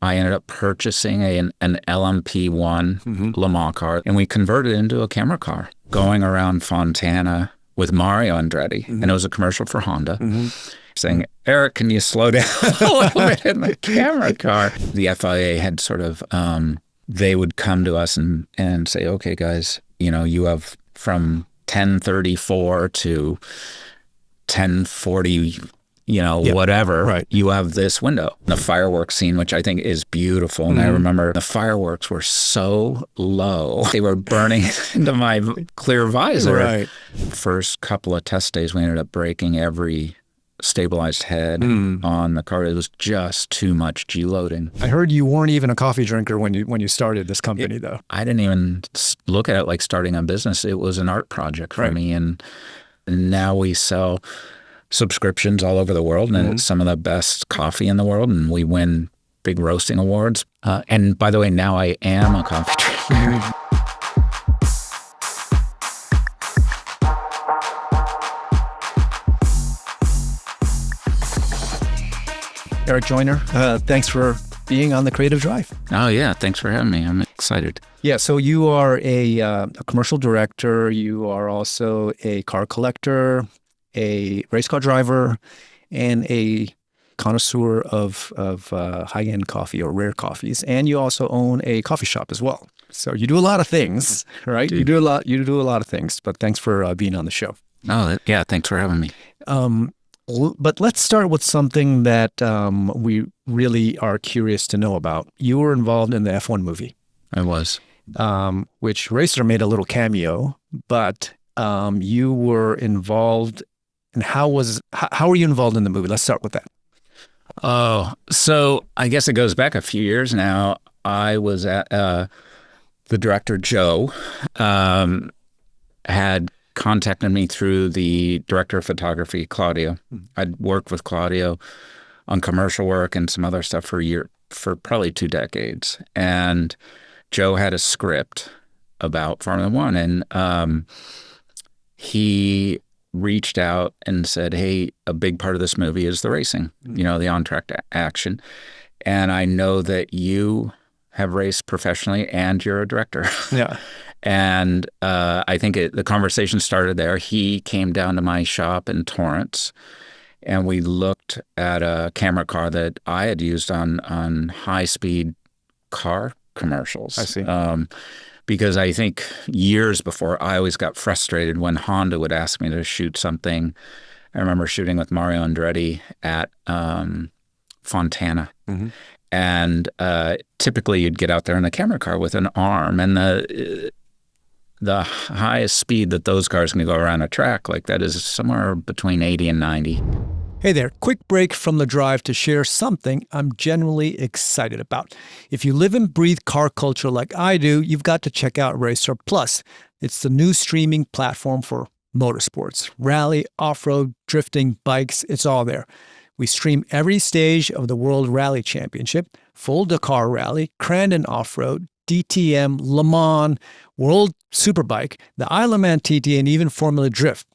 I ended up purchasing an LMP1 Le Mans car, and we converted it into a camera car going around Fontana with Mario Andretti. And it was a commercial for Honda saying, Eric, can you slow down a little bit in the camera car? The FIA had sort of, they would come to us and say, okay, guys, you have from 10:34 to 10:40, whatever, right. You have this window. The fireworks scene, which I think is beautiful. And I remember the fireworks were so low. They were burning into my clear visor. Right. First couple of test days, we ended up breaking every stabilized head on the car. It was just too much G-loading. I heard you weren't even a coffee drinker when you started this company, though. I didn't even look at it like starting a business. It was an art project for me. And now we sell subscriptions all over the world, and it's some of the best coffee in the world, and we win big roasting awards. And by the way, now I am a coffee drinker. Erich Joiner, thanks for being on The Creative Drive. Oh, yeah. Thanks for having me. I'm excited. Yeah, so you are a commercial director. You are also a car collector, a race car driver, and a connoisseur of high-end coffee or rare coffees. And you also own a coffee shop as well. So you do a lot of things, right? You do a lot of things. But thanks for being on the show. Oh, yeah. Thanks for having me. But let's start with something that we really are curious to know about. You were involved in the F1 movie. I was. Which Racer made a little cameo, but you were involved. And how were you involved in the movie? Let's start with that. Oh, so I guess it goes back a few years now. I was at the director, Joe, had contacted me through the director of photography, Claudio. I'd worked with Claudio on commercial work and some other stuff for probably 2 decades. And Joe had a script about Formula One, and he reached out and said, hey, a big part of this movie is the racing, the on-track action. And I know that you have raced professionally and you're a director. Yeah. And I think the conversation started there. He came down to my shop in Torrance, and we looked at a camera car that I had used on high-speed car commercials. I see. Because I think years before, I always got frustrated when Honda would ask me to shoot something. I remember shooting with Mario Andretti at Fontana. And typically you'd get out there in the camera car with an arm, and the highest speed that those cars can go around a track like that is somewhere between 80 and 90. Hey there, quick break from the drive to share something I'm genuinely excited about. If you live and breathe car culture like I do, you've got to check out Racer Plus. It's the new streaming platform for motorsports, rally, off-road, drifting, bikes, it's all there. We stream every stage of the World Rally Championship, Full Dakar Rally, Crandon Off-Road, DTM, Le Mans, World Superbike, the Isle of Man TT, and even Formula Drift.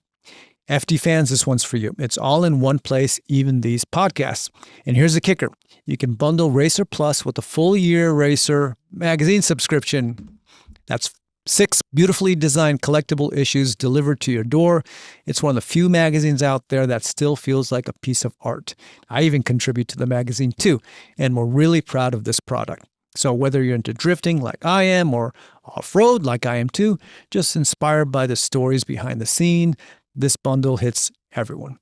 FD fans, this one's for you. It's all in one place, even these podcasts. And here's the kicker. You can bundle Racer Plus with a full-year Racer magazine subscription. That's 6 beautifully designed collectible issues delivered to your door. It's one of the few magazines out there that still feels like a piece of art. I even contribute to the magazine too, and we're really proud of this product. So whether you're into drifting like I am or off-road like I am too, just inspired by the stories behind the scene, this bundle hits everyone.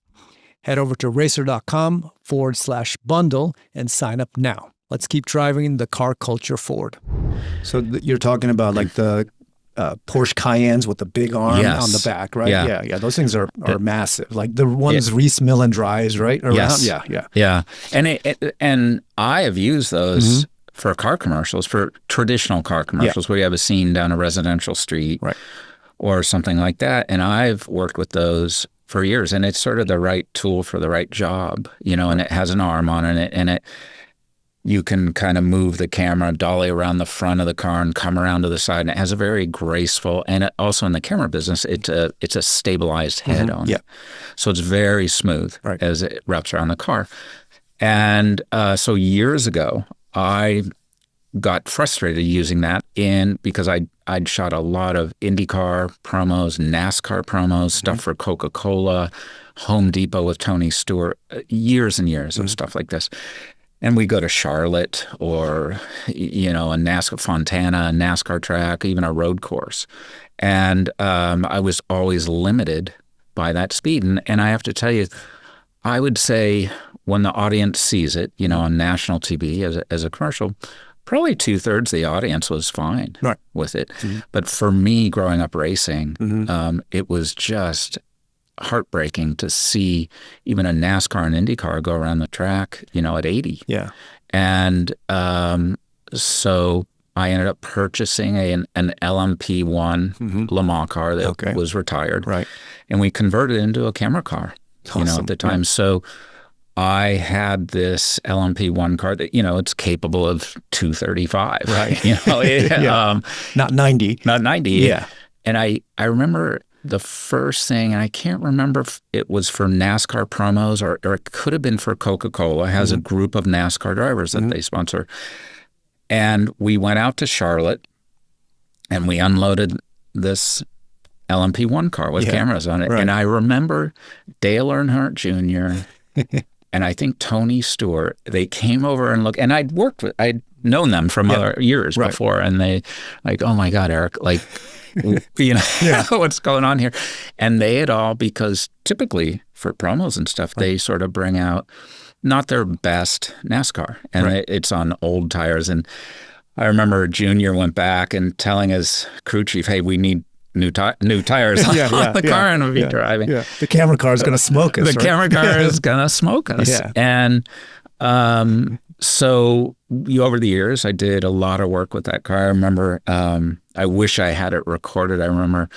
Head over to racer.com/bundle and sign up now. Let's keep driving the car culture forward. So you're talking about like the Porsche Cayennes with the big arm on the back, right? Yeah. Those things are massive. Like the ones Reese Millen drives, right? Around? Yeah. And I have used those for car commercials, for traditional car commercials where you have a scene down a residential street. Right. Or something like that. And I've worked with those for years, and it's sort of the right tool for the right job, and it has an arm on it, and you can kind of move the camera, dolly around the front of the car and come around to the side, and it has a very graceful, and also in the camera business, it's a stabilized head on it. So it's very smooth as it wraps around the car. And so years ago, I got frustrated using that because I'd shot a lot of IndyCar promos, NASCAR promos, stuff for Coca-Cola, Home Depot with Tony Stewart, years and years of stuff like this. And we go to Charlotte or, a NASCAR Fontana, a NASCAR track, even a road course. And I was always limited by that speed. And I have to tell you, I would say when the audience sees it, on national TV as a commercial, probably 2/3 the audience was fine with it. But for me, growing up racing, it was just heartbreaking to see even a NASCAR and IndyCar go around the track, at 80. Yeah. And so I ended up purchasing an LMP1 Le Mans car that was retired. Right. And we converted it into a camera car, at the time. Yeah. So I had this LMP1 car that, it's capable of 235. Right. Not 90. Not 90. Yeah. And I remember the first thing, and I can't remember if it was for NASCAR promos or it could have been for Coca-Cola, has a group of NASCAR drivers that they sponsor. And we went out to Charlotte and we unloaded this LMP1 car with cameras on it. Right. And I remember Dale Earnhardt Jr. and I think Tony Stewart, they came over and looked, and I'd known them from other years before, and they like, oh my God, Eric, like, what's going on here? And they had all, because typically for promos and stuff, they sort of bring out not their best NASCAR, and it's on old tires. And I remember Junior went back and telling his crew chief, hey, we need new tires on the car and we'll be driving. Yeah. The camera car is going to smoke us. The camera car is going to smoke us. Yeah. And so over the years, I did a lot of work with that car. I remember, I wish I had it recorded. I remember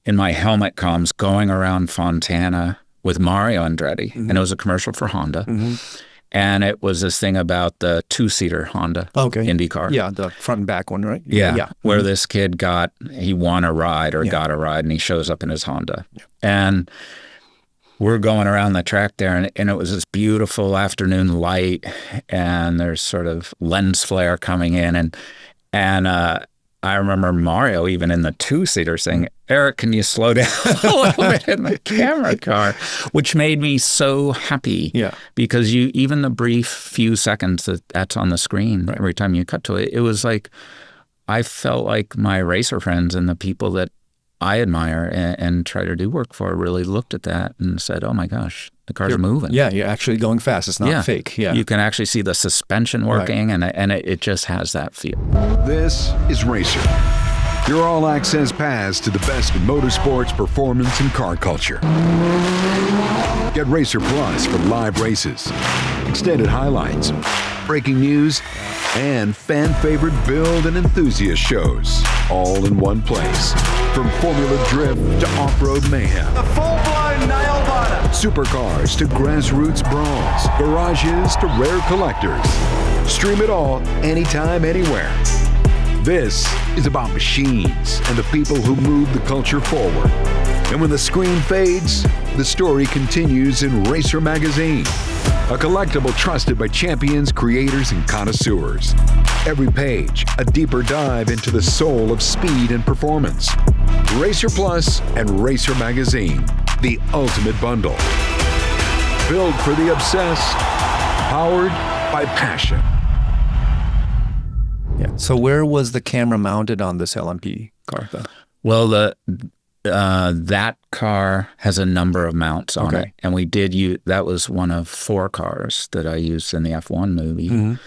in my helmet comms going around Fontana with Mario Andretti, and it was a commercial for Honda. And it was this thing about the two-seater Honda Indy car. Yeah, the front and back one, right? Yeah. Where this kid he won a ride or got a ride, and he shows up in his Honda. Yeah. And we're going around the track there, and it was this beautiful afternoon light, and there's sort of lens flare coming in. And I remember Mario, even in the two-seater, saying, Eric, can you slow down a little bit in the camera car? Which made me so happy. Yeah. Because even the brief few seconds that's on the screen, every time you cut to it, it was like, I felt like my racer friends and the people that I admire and try to do work for really looked at that and said, oh my gosh, the car's moving. Yeah, you're actually going fast. It's not fake. Yeah. You can actually see the suspension working, and it just has that feel. This is Racer, your all-access pass to the best in motorsports, performance, and car culture. Get Racer Plus for live races, extended highlights, breaking news, and fan-favorite build and enthusiast shows, all in one place. From Formula Drift to off-road mayhem. A full-blown nail-biter. Supercars to grassroots brawls. Garages to rare collectors. Stream it all, anytime, anywhere. This is about machines and the people who move the culture forward. And when the screen fades, the story continues in Racer Magazine, a collectible trusted by champions, creators, and connoisseurs. Every page, a deeper dive into the soul of speed and performance. Racer Plus and Racer Magazine, the ultimate bundle. Built for the obsessed, powered by passion. Yeah. So where was the camera mounted on this LMP car, though? Well, that car has a number of mounts on it, and we did use, that was one of 4 cars that I used in the F1 movie.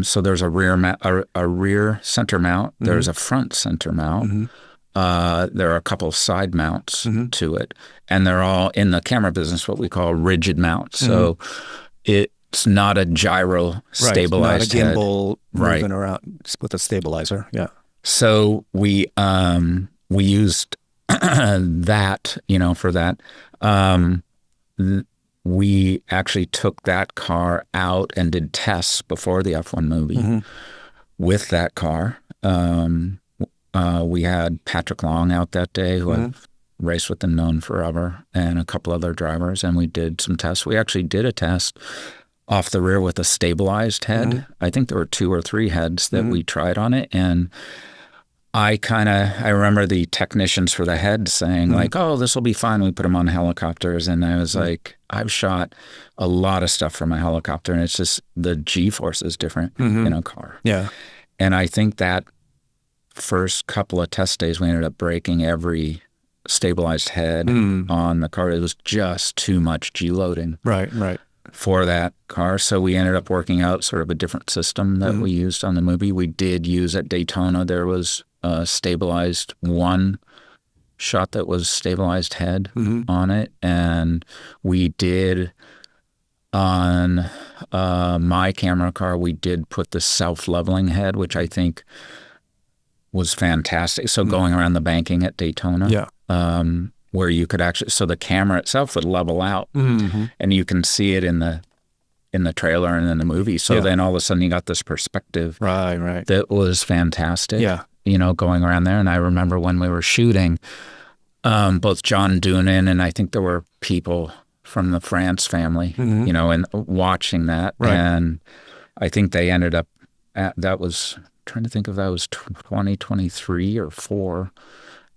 So there's a rear center mount, there's a front center mount, there are a couple side mounts to it, and they're all in the camera business what we call rigid mounts. So it's not a gyro stabilized not a gimbal head. Moving around with a stabilizer. Yeah. So we used that, for that. We actually took that car out and did tests before the F1 movie with that car. We had Patrick Long out that day, who I've raced with and known forever, and a couple other drivers, and we did some tests. We actually did a test off the rear with a stabilized head. I think there were 2 or 3 heads that we tried on it. And I remember the technicians for the head saying like, oh, this will be fine. We put them on helicopters. And I was like, I've shot a lot of stuff from a helicopter, and it's just the G-force is different in a car. Yeah. And I think that first couple of test days, we ended up breaking every stabilized head on the car. It was just too much G-loading. Right. For that car. So we ended up working out sort of a different system that we used on the movie. We did use at Daytona, there was a stabilized one shot that was stabilized head on it. And we did on my camera car, we did put the self-leveling head, which I think was fantastic. So going around the banking at Daytona. Where you could actually, so the camera itself would level out, and you can see it in the trailer and in the movie. So then all of a sudden you got this perspective, Right. that was fantastic. Yeah. Going around there. And I remember when we were shooting, both John Doonan and I think there were people from the France family, and watching that. Right. And I think they ended up that was trying to think if that was 2023 or 4.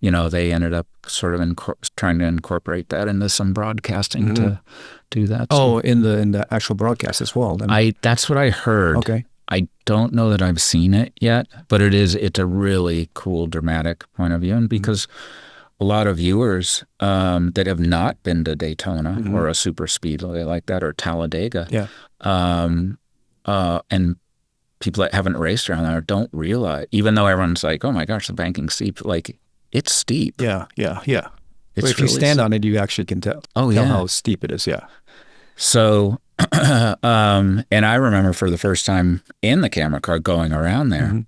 They ended up sort of trying to incorporate that into some broadcasting to do that. Oh, in the actual broadcast as well. Then. That's what I heard. Okay. I don't know that I've seen it yet, but it's a really cool, dramatic point of view. And because a lot of viewers that have not been to Daytona or a super speedway like that or Talladega, and people that haven't raced around there don't realize, even though everyone's like, oh my gosh, the banking's steep, like, it's steep. Yeah. It's If you stand on it, you actually can tell how steep it is. Yeah. So, and I remember for the first time in the camera car going around there,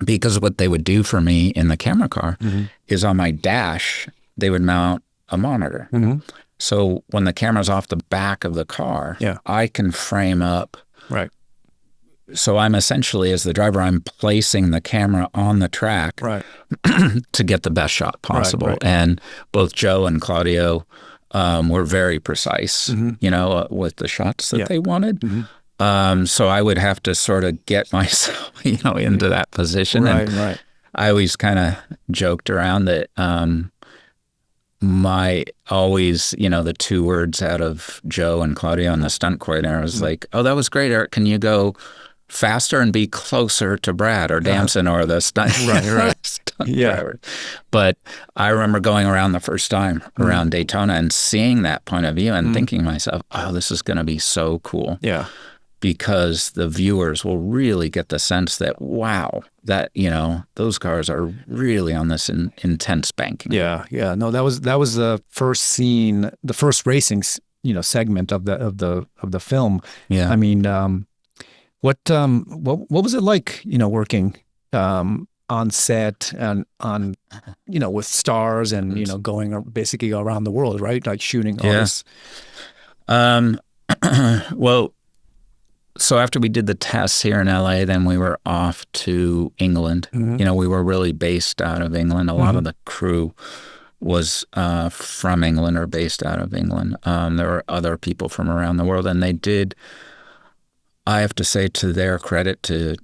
because what they would do for me in the camera car is on my dash, they would mount a monitor. So when the camera's off the back of the car, I can frame up. Right. So I'm essentially, as the driver, I'm placing the camera on the track to get the best shot possible. Right. And both Joe and Claudio were very precise, with the shots that they wanted. So I would have to sort of get myself, into that position. Right. I always kind of joked around that the 2 words out of Joe and Claudio and the stunt coordinator was like, oh, that was great, Eric. Can you go faster and be closer to Brad or Damson or the stunt, stunt driver? But I remember going around the first time around Daytona and seeing that point of view and thinking to myself, oh, this is going to be so cool. Yeah. Because the viewers will really get the sense that, wow, that, those cars are really on this intense banking. Yeah. No, that was the first scene, the first racing, segment of the film. Yeah. I mean, what was it like, working on set and on, with stars and, going basically around the world, right? Like shooting all this. Well, so after we did the tests here in LA, then we were off to England. We were really based out of England. A lot of the crew was from England or based out of England. There were other people from around the world, and they did, I have to say, to their credit, to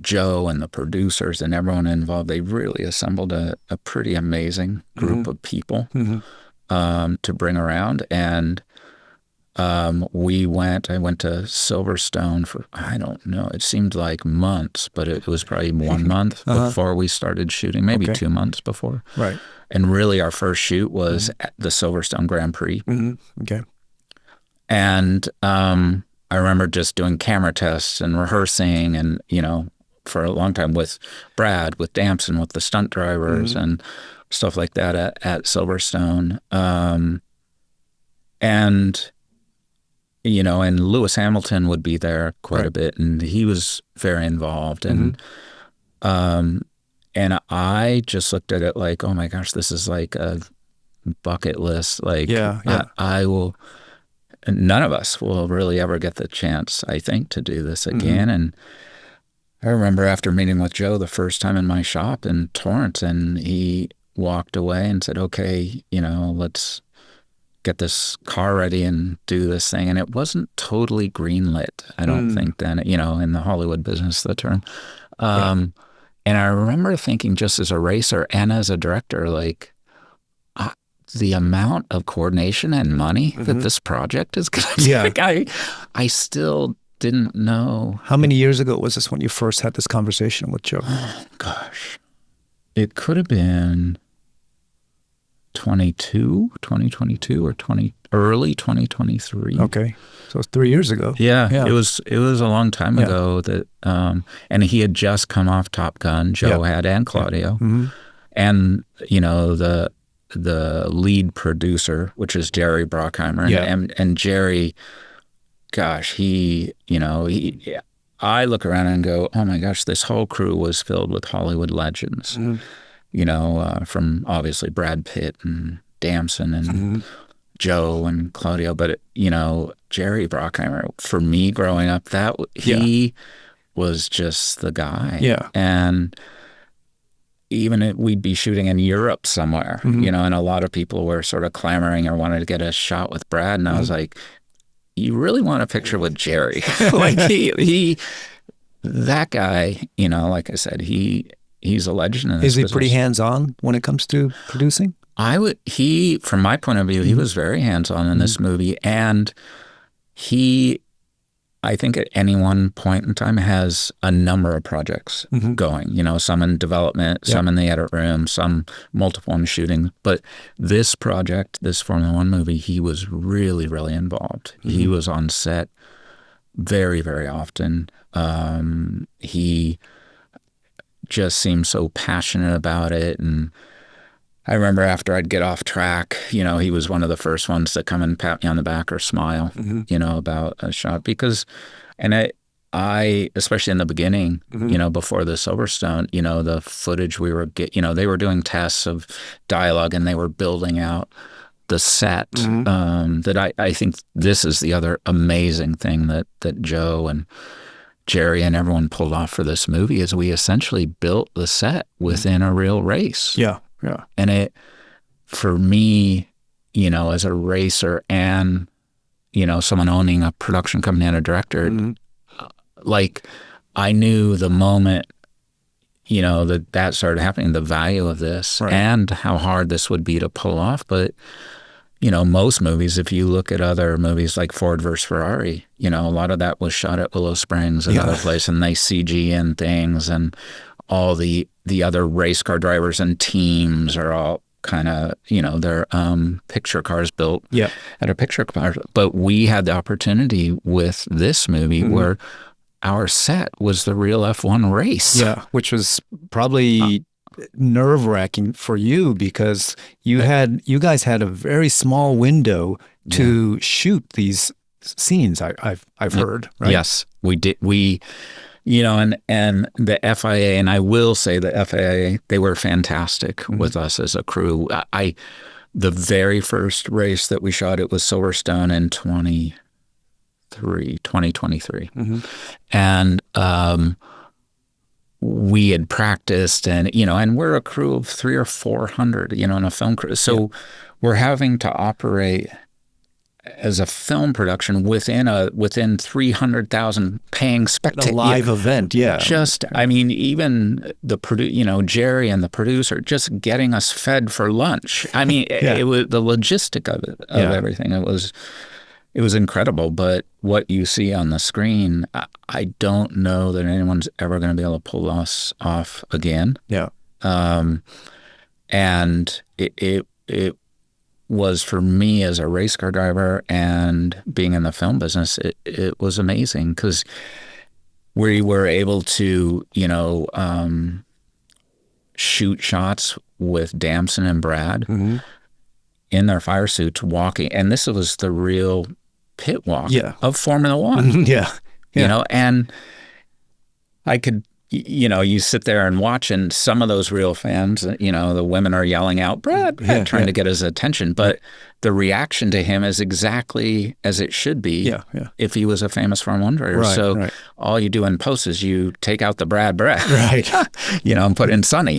Joe and the producers and everyone involved, they really assembled a pretty amazing group of people to bring around. And I went to Silverstone for, I don't know, it seemed like months, but it was probably 1 month before we started shooting, maybe 2 months before. Right. And really our first shoot was at the Silverstone Grand Prix. Okay. And I remember just doing camera tests and rehearsing and, for a long time with Brad, with Damson, with the stunt drivers and stuff like that at Silverstone. And Lewis Hamilton would be there quite a bit, and he was very involved. And and I just looked at it like, oh my gosh, this is like a bucket list. Like, I will. None of us will really ever get the chance, I think, to do this again. And I remember after meeting with Joe the first time in my shop in Torrance, and he walked away and said, okay, let's get this car ready and do this thing. And it wasn't totally greenlit, I don't think then, in the Hollywood business, the term. And I remember thinking, just as a racer and as a director, like, the amount of coordination and money that this project is going to take, I still didn't know. How many years ago was this when you first had this conversation with Joe? Oh, gosh. It could have been 2022 or early 2023. Okay. So it's 3 years ago. Yeah. It was a long time ago that, and he had just come off Top Gun, Joe had, and Claudio. And, the lead producer, which is Jerry Bruckheimer. And Jerry, gosh, I look around and go, oh my gosh, this whole crew was filled with Hollywood legends, from obviously Brad Pitt and Damson and Joe and Claudio. But, Jerry Bruckheimer, for me growing up, he was just the guy. Yeah. And even we'd be shooting in Europe somewhere, and a lot of people were sort of clamoring or wanted to get a shot with Brad. And I was like, you really want a picture with Jerry? Like that guy, like I said, he's a legend in this Is he business. pretty hands-on when it comes to producing? From my point of view, he was very hands-on in this movie. And I think at any one point in time has a number of projects going, some in development, some in the edit room, some multiple in shooting. But this project, this Formula One movie, he was really, really involved. He was on set very, very often. He just seemed so passionate about it. And I remember after I'd get off track, he was one of the first ones to come and pat me on the back or smile, about a shot. Because, and I especially in the beginning, before the Silverstone, the footage we were they were doing tests of dialogue and they were building out the set. That I think this is the other amazing thing that Joe and Jerry and everyone pulled off for this movie is we essentially built the set within a real race. Yeah. Yeah. And it, for me, as a racer and, someone owning a production company and a director, like I knew the moment, that started happening, the value of this and how hard this would be to pull off. But, most movies, if you look at other movies like Ford versus Ferrari, a lot of that was shot at Willow Springs and other places, and they CG in things, and all the other race car drivers and teams are all kind of, they're picture cars built at a picture car. But we had the opportunity with this movie where our set was the real F1 race. Yeah, which was probably nerve-wracking for you because you guys had a very small window to shoot these scenes. I've heard, right? Yes, we did. And the FIA, and I will say the FIA, they were fantastic with us as a crew. The very first race that we shot, it was Silverstone in 2023. And we had practiced and, and we're a crew of 300 or 400, in a film crew. So we're having to operate as a film production within 300,000 paying spectators. A live event, Even the Jerry and the producer just getting us fed for lunch. I mean, it was the logistic of it, everything. It was incredible. But what you see on the screen, I don't know that anyone's ever going to be able to pull us off again. Yeah. And it was for me as a race car driver and being in the film business, it was amazing because we were able to, shoot shots with Damson and Brad in their fire suits walking. And this was the real pit walk of Formula One. And I could, you sit there and watch, and some of those real fans, the women are yelling out, Brad, trying to get his attention. But the reaction to him is exactly as it should be if he was a famous Formula One driver. All you do in post is you take out the Brad, and put in Sonny.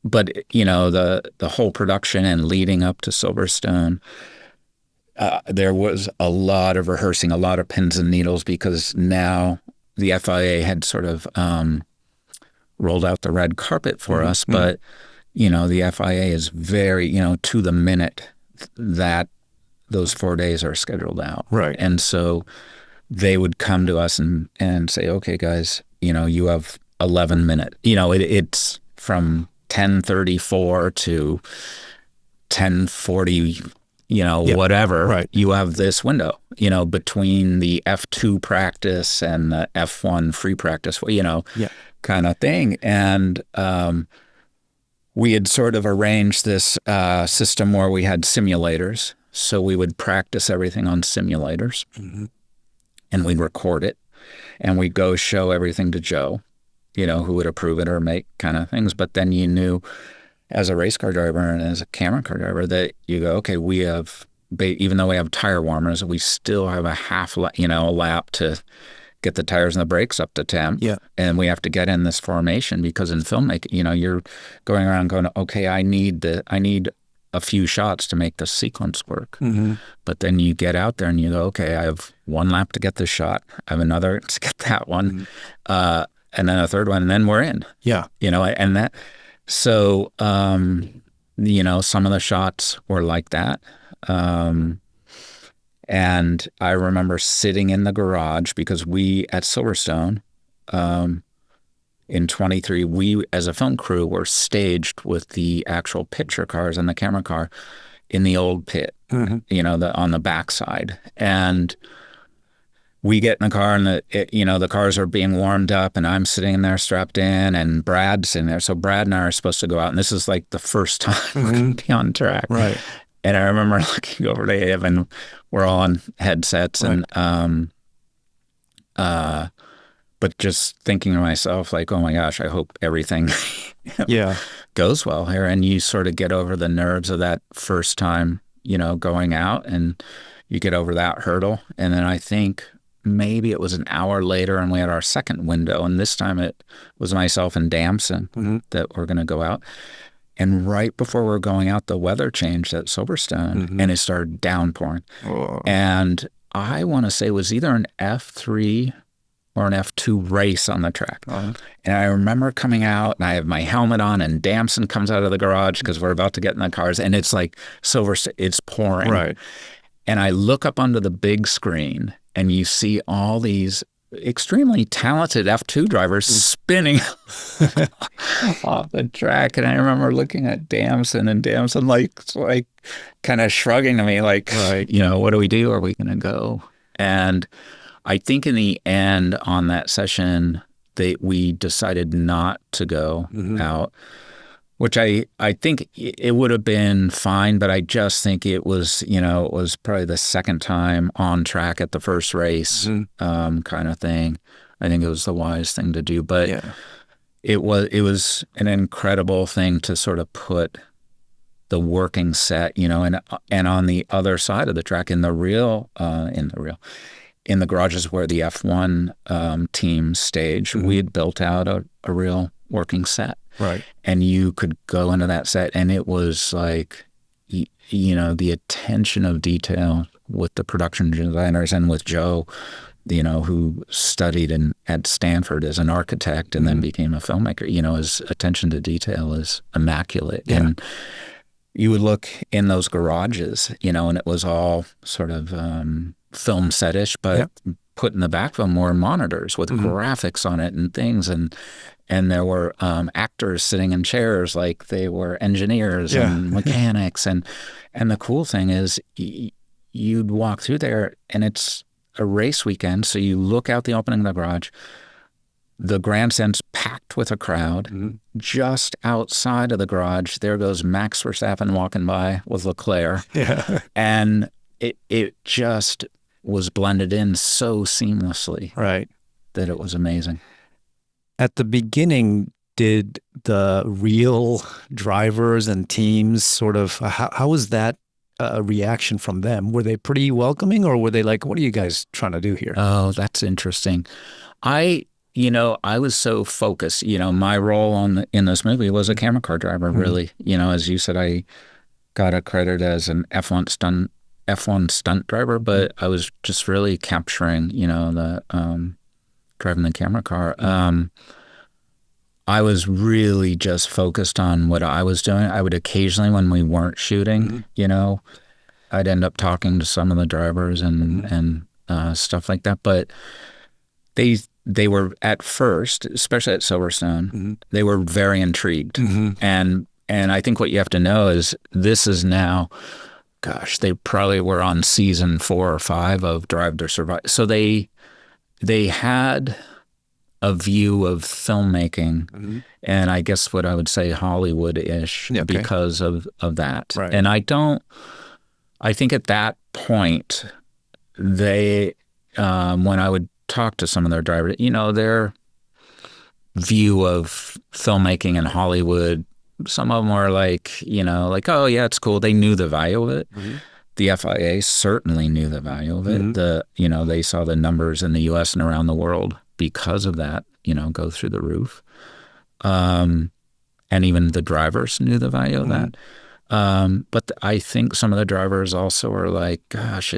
but the whole production and leading up to Silverstone, there was a lot of rehearsing, a lot of pins and needles, because now the FIA had sort of rolled out the red carpet for us. But, the FIA is very, to the minute that those 4 days are scheduled out. Right. And so they would come to us and say, okay, guys, you have 11 minutes. It's from 10:34 to 10:40, whatever. Right. You have this window, between the F2 practice and the F1 free practice, kind of thing. And we had sort of arranged this system where we had simulators. So we would practice everything on simulators, and we'd record it, and we'd go show everything to Joe, who would approve it or make kind of things. But then you knew, as a race car driver and as a camera car driver, that you go, okay, we have, even though we have tire warmers, we still have a lap to get the tires and the brakes up to temp. Yeah. And we have to get in this formation, because in filmmaking, you're going around going, okay, I need a few shots to make the sequence work. But then you get out there and you go, okay, I have one lap to get this shot. I have another to get that one. And then a third one, and then we're in. Yeah. And that, so, some of the shots were like that. And I remember sitting in the garage, because we, at Silverstone, in 23, we, as a film crew, were staged with the actual picture cars and the camera car in the old pit, on the backside. And we get in the car, and the cars are being warmed up, and I'm sitting in there strapped in, and Brad's in there. So Brad and I are supposed to go out, and this is like the first time we're going to be on track. Right. And I remember looking over to Abe, and we're all on headsets, right. and but just thinking to myself, like, oh my gosh, I hope everything goes well here. And you sort of get over the nerves of that first time, going out, and you get over that hurdle. And then I think maybe it was an hour later, and we had our second window, and this time it was myself and Damson that were going to go out. And right before we're going out, the weather changed at Silverstone, and it started downpouring. Oh. And I want to say it was either an F3 or an F2 race on the track. And I remember coming out, and I have my helmet on, and Damson comes out of the garage, because we're about to get in the cars, and it's like Silverstone, it's pouring. Right. And I look up onto the big screen, and you see all these extremely talented F2 drivers spinning off the track. And I remember looking at Damson, and Damson like kind of shrugging to me, like, what do we do? Are we going to go? And I think in the end, on that session, we decided not to go out, which I think it would have been fine, but I just think it was, it was probably the second time on track at the first race, kind of thing. I think it was the wise thing to do, but it was an incredible thing to sort of put the working set, and on the other side of the track, in the garages where the F1 team staged, we had built out a real working set. Right. And you could go into that set, and it was like, the attention of detail with the production designers and with Joe, who studied at Stanford as an architect and then became a filmmaker. His attention to detail is immaculate. Yeah. And you would look in those garages, and it was all sort of film set-ish, but put in the background were monitors with graphics on it and things, and there were actors sitting in chairs like they were engineers and mechanics, and the cool thing is you'd walk through there, and it's a race weekend, so you look out the opening of the garage, the grandstand's packed with a crowd. Just outside of the garage, there goes Max Verstappen walking by with Leclerc, and it just was blended in so seamlessly, that it was amazing. At the beginning, did the real drivers and teams sort of, how was that reaction from them? Were they pretty welcoming, or were they like, what are you guys trying to do here? Oh, that's interesting. I I was so focused. My role in this movie was a camera car driver, really. As you said, I got accredited as an F1 stunt driver, but I was just really capturing, the driving the camera car. I was really just focused on what I was doing. I would occasionally, when we weren't shooting, I'd end up talking to some of the drivers and stuff like that. But they were at first, especially at Silverstone, they were very intrigued. And I think what you have to know is this is now, gosh, they probably were on season 4 or 5 of Drive to Survive. So they had a view of filmmaking, and I guess what I would say Hollywood-ish because of that. Right. And I think at that point, they, when I would talk to some of their drivers, their view of filmmaking in Hollywood, some of them were like, oh yeah, it's cool. They knew the value of it. The FIA certainly knew the value of it. They saw the numbers in the U.S. and around the world because of that, go through the roof. And even the drivers knew the value of that. But I think some of the drivers also are like, gosh,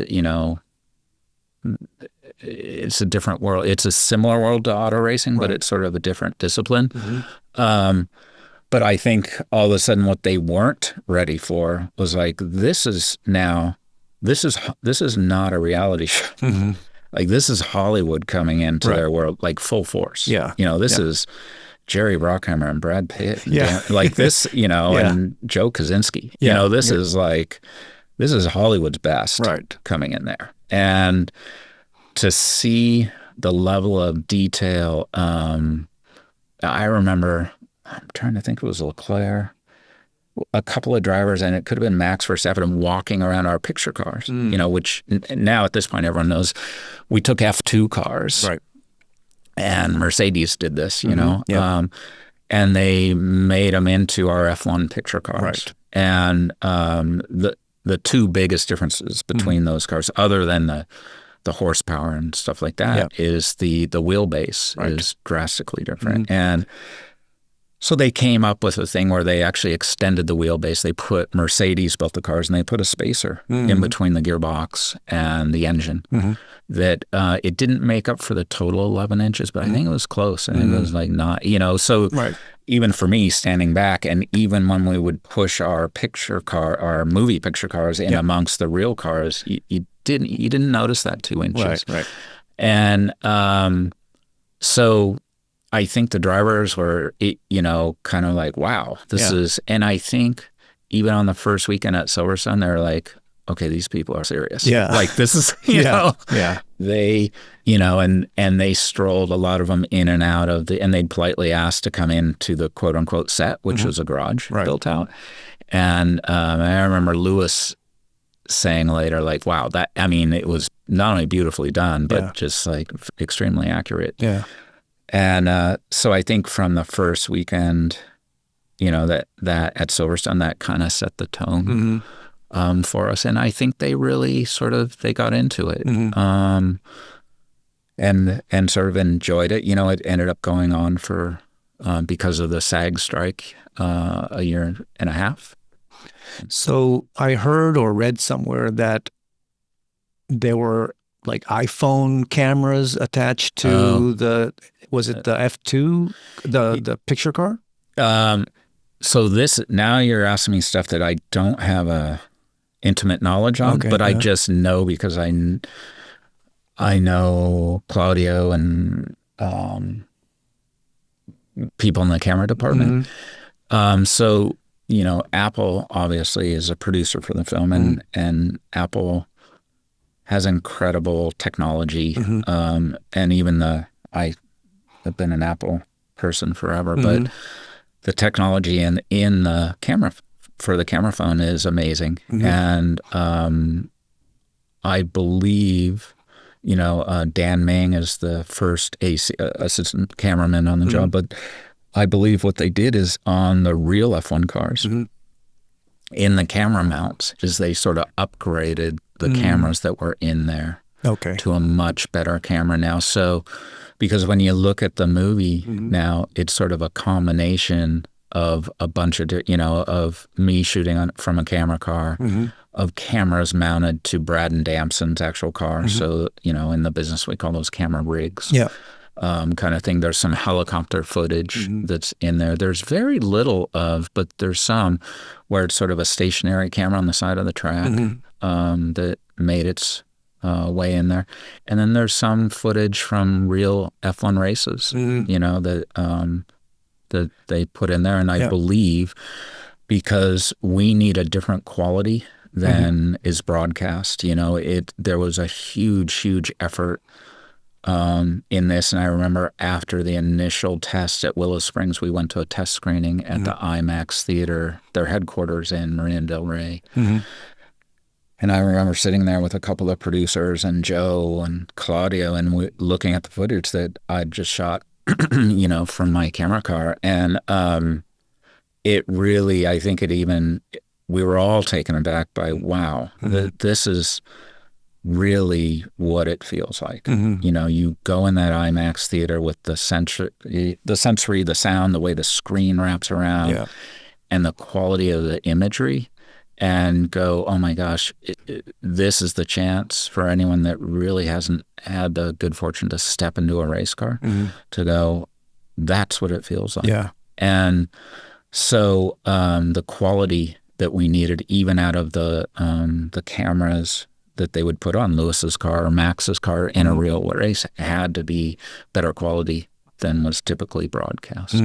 it's a different world. It's a similar world to auto racing, but it's sort of a different discipline. But I think all of a sudden what they weren't ready for was like, this is not a reality show. Like, this is Hollywood coming into their world, like full force. This is Jerry Bruckheimer and Brad Pitt. And like this, and Joe Kosinski. This is Hollywood's best coming in there. And to see the level of detail, I remember, I'm trying to think, it was Leclerc, a couple of drivers, and it could have been Max Verstappen walking around our picture cars, which now at this point everyone knows we took F2 cars. Right. And Mercedes did this, and they made them into our F1 picture cars. Right. And the two biggest differences between those cars, other than the horsepower and stuff like that, is the wheelbase is drastically different. And so they came up with a thing where they actually extended the wheelbase. Mercedes built the cars, and they put a spacer in between the gearbox and the engine that it didn't make up for the total 11 inches, but I think it was close. And it was like not, so even for me standing back, and even when we would push our movie picture cars in amongst the real cars, you didn't notice that 2 inches. Right. And so I think the drivers were, kind of like, wow, this is, and I think even on the first weekend at Silverstone, they're like, okay, these people are serious. Like, this is, they, and they strolled, a lot of them, in and out of and they'd politely ask to come into the quote unquote set, which was a garage built out. And I remember Lewis saying later, like, wow, it was not only beautifully done, but just like extremely accurate. And so I think from the first weekend, that at Silverstone, that kind of set the tone for us. And I think they really they got into it and sort of enjoyed it. It ended up going on for, because of the SAG strike, a year and a half. So I heard or read somewhere that there were like iPhone cameras attached to was it the F2, the picture car? So now you're asking me stuff that I don't have a intimate knowledge on, but I just know because I know Claudio and people in the camera department. So, Apple obviously is a producer for the film, and Apple has incredible technology. And even I have been an Apple person forever, but the technology in the camera for the camera phone is amazing. And I believe, Dan Mang is the first assistant cameraman on the job, but I believe what they did is on the real F1 cars, in the camera mounts, is they sort of upgraded the cameras that were in there to a much better camera now. So because when you look at the movie now, it's sort of a combination of a bunch of, of me shooting from a camera car, of cameras mounted to Brad and Damson's actual car. So, in the business, we call those camera rigs. Yeah. Kind of thing. There's some helicopter footage that's in there. There's very little of, but there's some where it's sort of a stationary camera on the side of the track that made its way in there. And then there's some footage from real F1 races, that they put in there. And I believe because we need a different quality than is broadcast, there was a huge effort in this. And I remember after the initial test at Willow Springs, we went to a test screening at the IMAX theater, their headquarters in Marina del Rey. And I remember sitting there with a couple of producers and Joe and Claudio, and looking at the footage that I'd just shot, from my camera car. And it really, I think we were all taken aback by, wow, this is really what it feels like. You go in that IMAX theater with the sensory, the sound, the way the screen wraps around, and the quality of the imagery, and go, oh my gosh, this is the chance for anyone that really hasn't had the good fortune to step into a race car to go, that's what it feels like. Yeah. And so the quality that we needed, even out of the cameras that they would put on Lewis's car or Max's car in a real race, had to be better quality than was typically broadcast.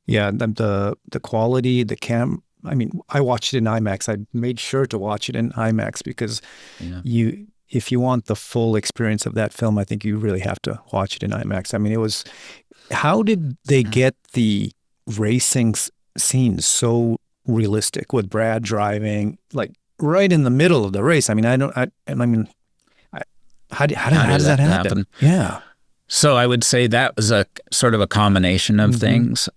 Yeah, the quality, I watched it in IMAX. I made sure to watch it in IMAX because if you want the full experience of that film, I think you really have to watch it in IMAX. How did they get the racing scenes so realistic with Brad driving like right in the middle of the race? How does that happen? Yeah. So I would say that was a sort of a combination of things.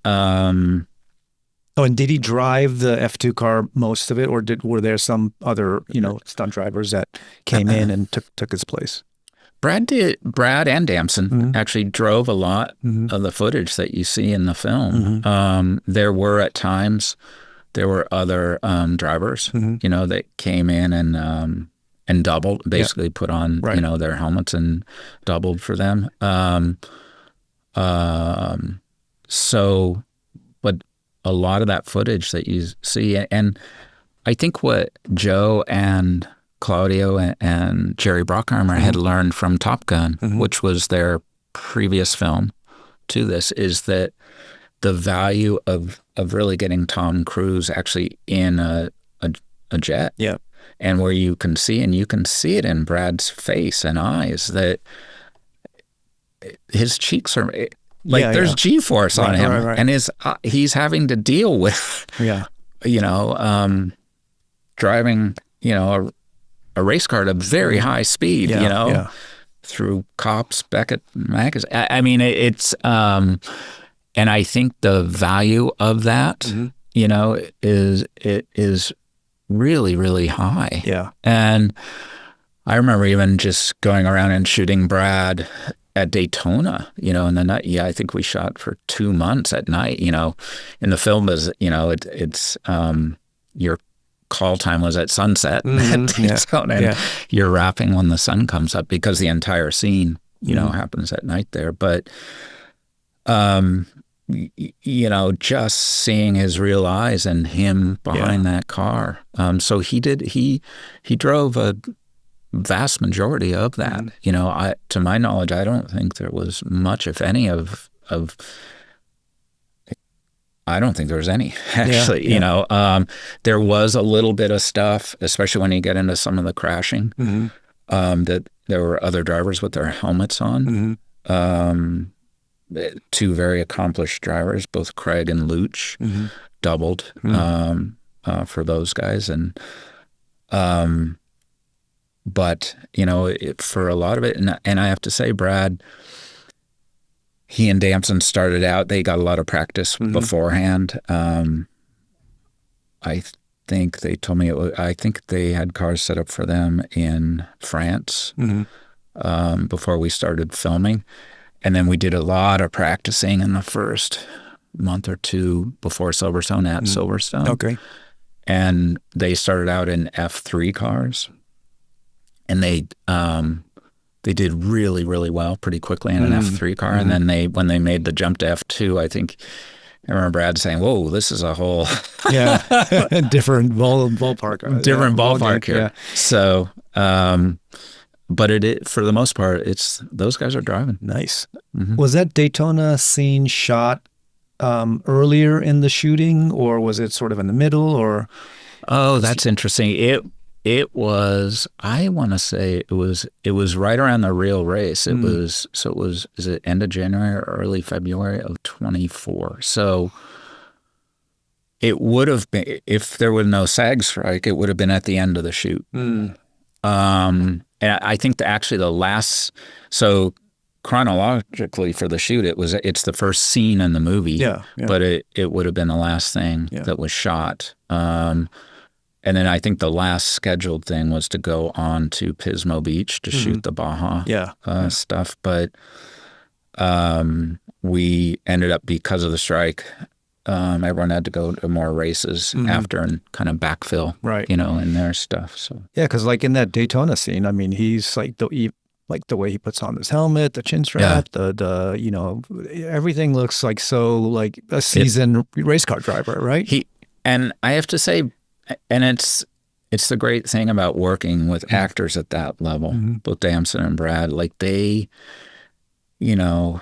And did he drive the F2 car most of it, or were there some other, stunt drivers that came in and took his place? Brad and Damson actually drove a lot of the footage that you see in the film. There were at times, other drivers, that came in and doubled, basically put on, their helmets and doubled for them. But a lot of that footage that you see, and I think what Joe and Claudio and Jerry Bruckheimer had learned from Top Gun, which was their previous film to this, is that the value of really getting Tom Cruise actually in a jet. Yeah. And where you can see it in Brad's face and eyes, that his cheeks are there's G-force on him, and he's having to deal with, driving, a race car at a very high speed, through cops, Beckett magazine. It's, and I think the value of that, is really, really high. Yeah. And I remember even just going around and shooting Brad at Daytona, in the night. Yeah, I think we shot for 2 months at night, in the film is, it's your call time was at sunset at Daytona, and you're wrapping when the sun comes up, because the entire scene, happens at night there. But, just seeing his real eyes and him behind that car. So he drove a vast majority of that. To my knowledge, I don't think there was much, if any, of I don't think there was any, actually. There was a little bit of stuff, especially when you get into some of the crashing, that there were other drivers with their helmets on. Two very accomplished drivers, both Craig and Luch, doubled for those guys. And but for a lot of it, and I have to say, Brad, he and Damson started out, they got a lot of practice beforehand. I think they told me I think they had cars set up for them in France before we started filming. And then we did a lot of practicing in the first month or two before Silverstone at Silverstone. Okay. And they started out in F3 cars, and they did really, really well pretty quickly in an F3 car. And then when they made the jump to F2, I remember Brad saying, "Whoa, this is a whole different ballpark, different ballpark here." Yeah. So, but for the most part, those guys are driving. Nice. Was that Daytona scene shot earlier in the shooting, or was it sort of in the middle? Or oh, that's interesting. It was. I want to say it was right around the real race. It was. So it was. Is it end of January or early February of 24? So it would have been, if there was no SAG strike, it would have been at the end of the shoot. And I think actually the last. So chronologically for the shoot, it's the first scene in the movie. Yeah. But it would have been the last thing that was shot. And then I think the last scheduled thing was to go on to Pismo Beach to shoot the Baja stuff. But we ended up, because of the strike, everyone had to go to more races after and kind of backfill, in their stuff. So because like in that Daytona scene, I mean, he's like the way he puts on his helmet, the chin strap, the everything looks like so like a seasoned race car driver, right? And I have to say, and it's the great thing about working with actors at that level, both Damson and Brad, like they, and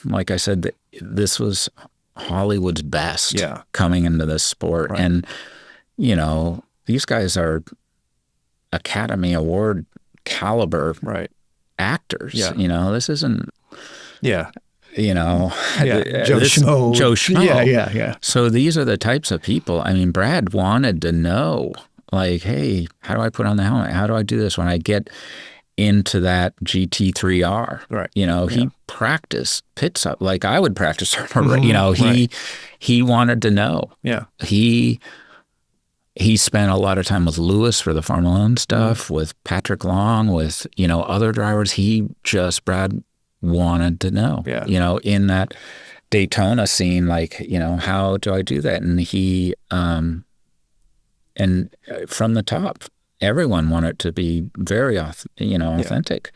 like I said, this was Hollywood's best coming into this sport. Right. And, these guys are Academy Award caliber actors. Yeah. This isn't, Joe Schmo. Yeah. So these are the types of people. I mean, Brad wanted to know, like, hey, how do I put on the helmet? How do I do this when I get into that GT3R? Right. He practiced pit stop like I would practice. He wanted to know. Yeah. He spent a lot of time with Lewis for the Formula One stuff, with Patrick Long, with, other drivers. Brad wanted to know, in that Daytona scene, like, how do I do that? And he, and from the top, everyone wanted to be very, authentic,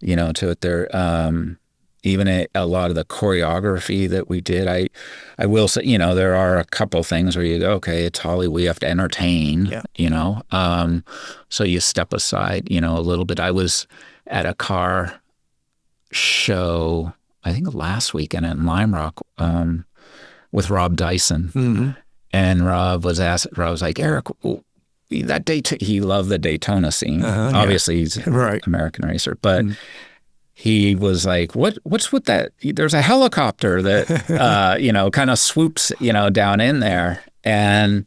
to it there. Even a lot of the choreography that we did, I will say, there are a couple things where you go, okay, it's Hollywood, we have to entertain, so you step aside, a little bit. I was at a car show, I think last weekend in Lime Rock, with Rob Dyson, and Rob was like, Eric, that he loved the Daytona scene. Obviously, he's an American racer, but he was like, what's with that? There's a helicopter that kind of swoops down in there, and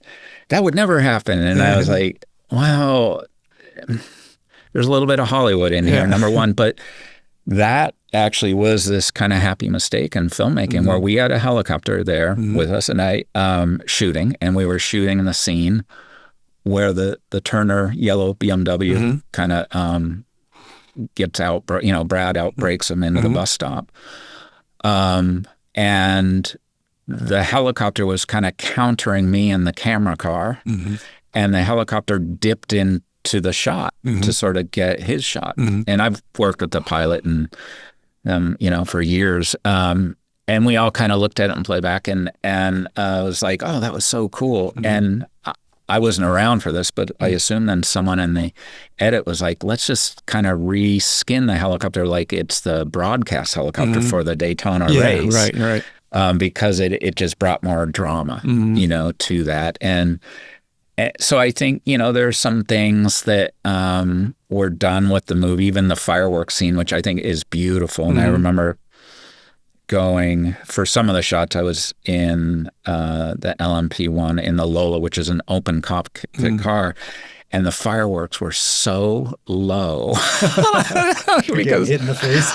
that would never happen. And I was like, wow, there's a little bit of Hollywood in here, number one, but that actually was this kind of happy mistake in filmmaking, where we had a helicopter there with us at night shooting, and we were shooting in the scene where the Turner yellow BMW kind of gets out, Brad outbrakes him into the bus stop. And the helicopter was kind of countering me in the camera car, and the helicopter dipped into the shot to sort of get his shot. And I've worked with the pilot and for years. And we all kind of looked at it and played back, and was like, oh, that was so cool. And I wasn't around for this, but I assume then someone in the edit was like, let's just kind of reskin the helicopter like it's the broadcast helicopter for the Daytona race. Right. Because it just brought more drama, to that. And so I think, there's some things that were done with the movie, even the fireworks scene, which I think is beautiful. And I remember going, for some of the shots, I was in the LMP1 in the Lola, which is an open cockpit car, and the fireworks were so low. Because hit in the face.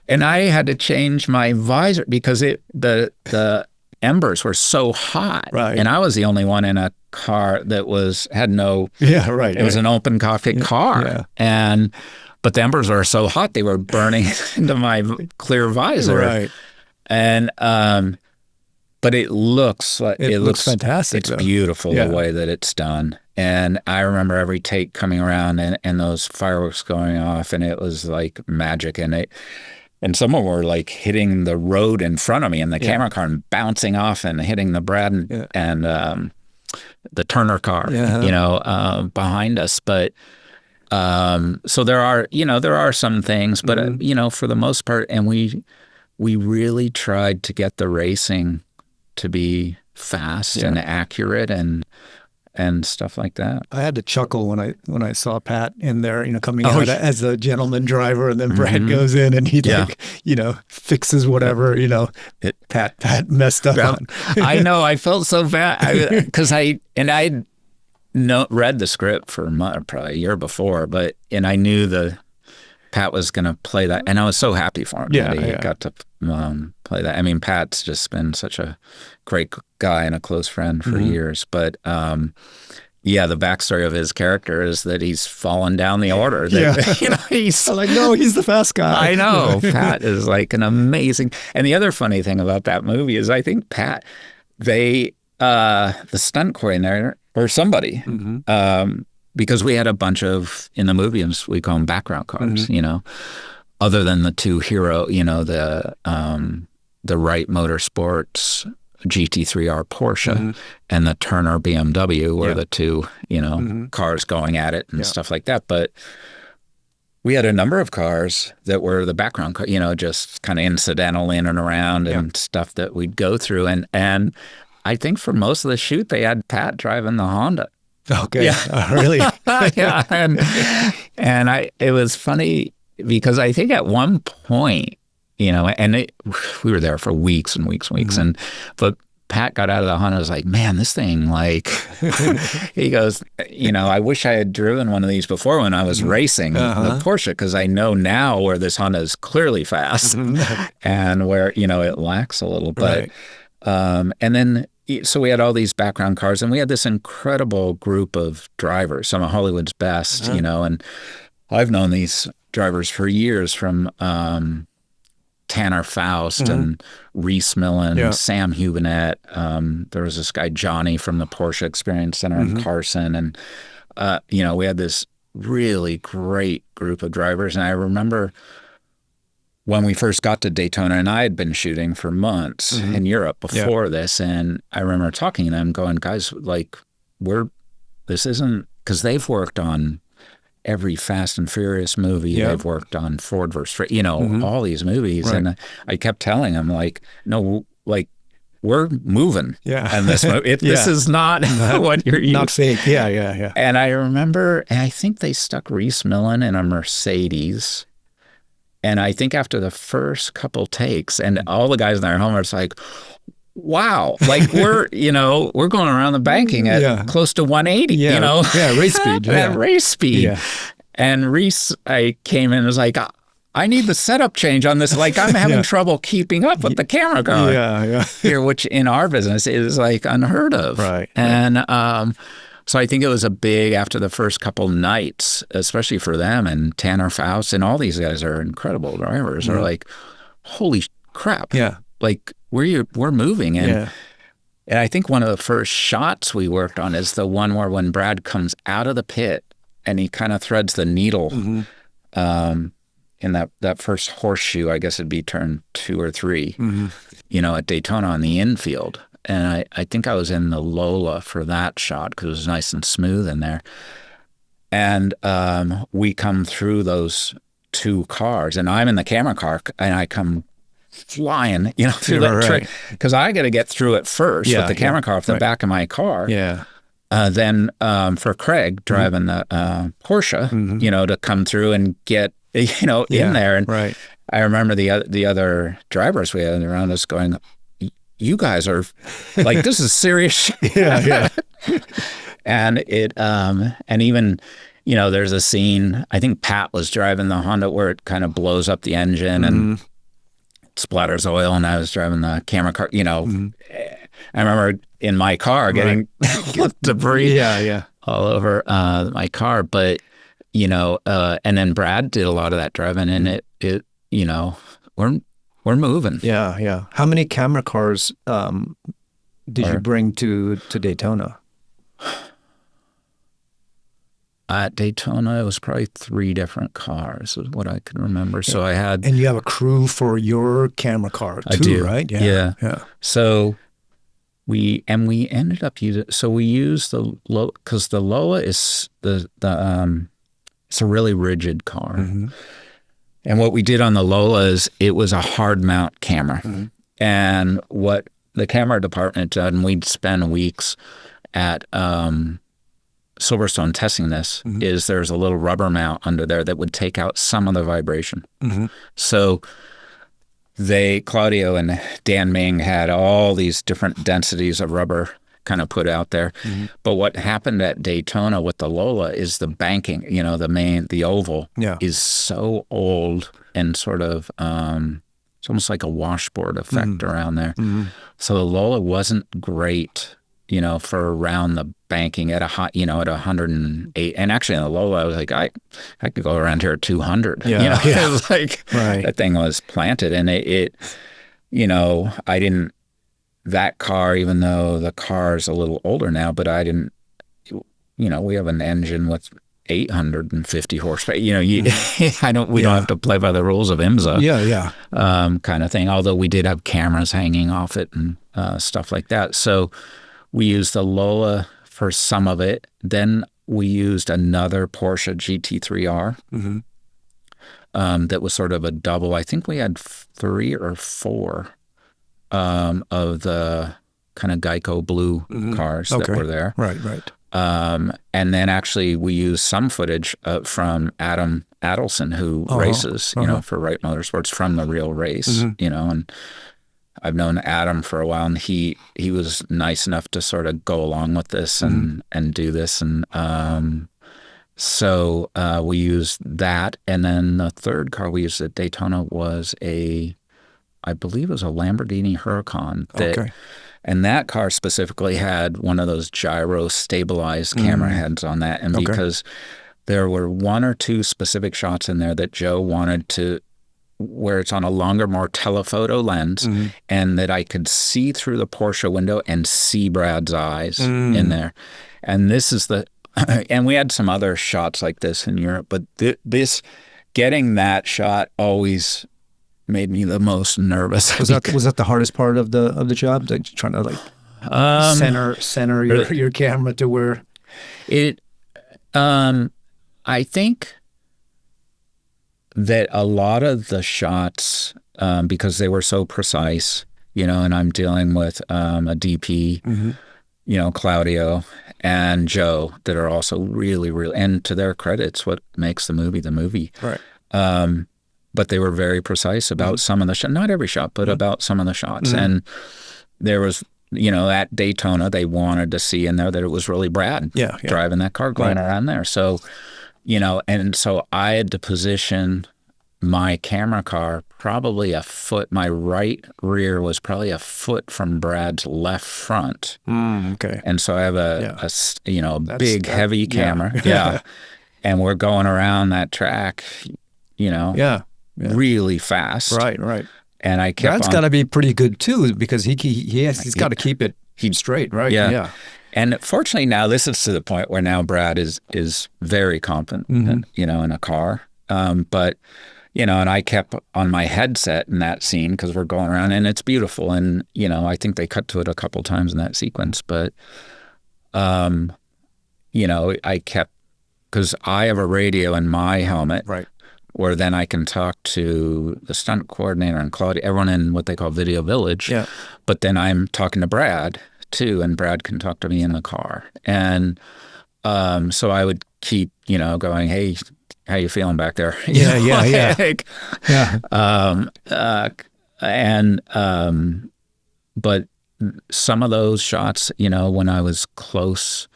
And I had to change my visor because the embers were so hot. Right. And I was the only one in a car that had no... Yeah, right. It was an open cockpit car. Yeah. And... but the embers were so hot they were burning into my clear visor. Right. And but it looks like it looks fantastic. It's though. beautiful the way that it's done. And I remember every take coming around and those fireworks going off, and it was like magic. And some of them were like hitting the road in front of me in the camera car and bouncing off and hitting the Brad and the Turner car, behind us. But so there are some things, but for the most part, and we really tried to get the racing to be fast and accurate and stuff like that. I had to chuckle when I saw Pat in there, coming out as a gentleman driver, and then Brad goes in and he fixes whatever, Pat messed up on. I know. I felt so bad because I read the script for probably a year before, and I knew Pat was going to play that, and I was so happy for him that he got to play that. I mean, Pat's just been such a great guy and a close friend for years, but the backstory of his character is that he's fallen down the order. He's like, no, he's the fast guy. I know. Pat is like an amazing. And the other funny thing about that movie is I think Pat, the stunt coordinator or somebody, because we had a bunch of, in the movie, we call them background cars, other than the two hero, the Wright Motorsports GT3R Porsche and the Turner BMW were the two, cars going at it and stuff like that. But we had a number of cars that were the background car, just kind of incidental in and around and stuff that we'd go through. And I think for most of the shoot, they had Pat driving the Honda. Okay. Yeah. Really? Yeah. And it was funny because I think at one point, we were there for weeks and weeks and weeks. But Pat got out of the Honda and was like, man, this thing, like, he goes, I wish I had driven one of these before when I was racing the Porsche, because I know now where this Honda is clearly fast and where, it lacks a little. But, and then, so we had all these background cars, and we had this incredible group of drivers, some of Hollywood's best, and I've known these drivers for years, from Tanner Faust and Reese Millen, Sam Hubinet. There was this guy, Johnny, from the Porsche Experience Center in Carson. And, we had this really great group of drivers. And I remember when we first got to Daytona, and I had been shooting for months in Europe before this, and I remember talking to them going, guys, like, this isn't, because they've worked on every Fast and Furious movie. They've worked on Ford vs. All these movies. Right. And I kept telling them, like, no, like, we're moving. Yeah. And this movie, this is not what you're used. Not fake. Yeah. And I remember, and I think they stuck Reese Millen in a Mercedes. And I think after the first couple takes, and all the guys in their helmets like, wow, like we're going around the banking at close to 180, race speed. At race speed. Yeah. And Reese, I came in and was like, I need the setup change on this. Like, I'm having trouble keeping up with the camera going here, which in our business is like unheard of. Right. And so I think it was a big, after the first couple nights, especially for them, and Tanner Faust and all these guys are incredible drivers, are like, holy crap. Yeah. Like, we're moving. And I think one of the first shots we worked on is the one where when Brad comes out of the pit and he kind of threads the needle in that first horseshoe, I guess it'd be turn 2 or 3, at Daytona on the infield. And I think I was in the Lola for that shot because it was nice and smooth in there. And we come through those two cars, and I'm in the camera car, and I come flying, through that trick, because I got to get through it first with the camera car off the back of my car. Yeah. Then for Craig driving the Porsche, to come through and get in there. And I remember the other drivers we had around us going, you guys are like, this is serious shit. Yeah. And it and even there's a scene, I think Pat was driving the Honda where it kind of blows up the engine and splatters oil, and I was driving the camera car. I remember in my car getting debris all over my car. But and then Brad did a lot of that driving, and it we're moving. Yeah, yeah. How many camera cars did you bring to Daytona? At Daytona, it was probably 3 different cars, is what I can remember. So I had, and you have a crew for your camera car too, I do. right? Yeah. Yeah. So we ended up using. So we used the Lola, because the Lola is it's a really rigid car. Mm-hmm. And what we did on the Lola is it was a hard mount camera. Mm-hmm. And what the camera department did, and we'd spend weeks at Silverstone testing this, is there's a little rubber mount under there that would take out some of the vibration. Mm-hmm. So Claudio and Dan Ming had all these different densities of rubber kind of put out there. Mm-hmm. But what happened at Daytona with the Lola is the banking, the oval is so old and sort of, it's almost like a washboard effect around there. Mm-hmm. So the Lola wasn't great, for around the banking at at 108. And actually in the Lola, I was like, I could go around here at 200. Yeah. It was like right. That thing was planted, and it I didn't. That car, even though the car's a little older now, but I didn't. We have an engine with 850 horsepower. We don't have to play by the rules of IMSA. Yeah. Kind of thing. Although we did have cameras hanging off it and stuff like that. So we used the Lola for some of it. Then we used another Porsche GT3R that was sort of a double. I think we had 3 or 4 of the kind of Geico blue cars that were there. Right. And then actually we used some footage from Adam Adelson, who races, for Wright Motorsports from the real race, and I've known Adam for a while, and he was nice enough to sort of go along with this and do this. And so we used that. And then the third car we used at Daytona was I believe it was a Lamborghini Huracan. And that car specifically had one of those gyro stabilized camera heads on that. And because there were 1 or 2 specific shots in there that Joe wanted to, where it's on a longer, more telephoto lens, and that I could see through the Porsche window and see Brad's eyes in there. And this is and we had some other shots like this in Europe, but getting that shot always made me the most nervous. Was that the hardest part of the job? Like trying to center your camera to where it. I think that a lot of the shots, because they were so precise, and I'm dealing with a DP, Claudio and Joe, that are also really, really, and to their credit, it's what makes the movie. Right. But they were very precise about some of the shots, not every shot, but about some of the shots. And there was, at Daytona, they wanted to see in there that it was really Brad driving that car going around there. So, and so I had to position my camera car probably a foot. My right rear was probably a foot from Brad's left front. Okay. And so I have a big, heavy camera. Yeah. And we're going around that track, really fast. Right. And I kept Brad's got to be pretty good too, because he's got to keep it straight, right? Yeah. And fortunately now this is to the point where now Brad is very competent, in a car. But, and I kept on my headset in that scene because we're going around and it's beautiful. And, I think they cut to it a couple times in that sequence. But, I kept, because I have a radio in my helmet. Right. Where then I can talk to the stunt coordinator and Claudia, everyone in what they call Video Village. Yeah. But then I'm talking to Brad too, and Brad can talk to me in the car. And so I would keep, going, hey, how you feeling back there? But some of those shots, when I was close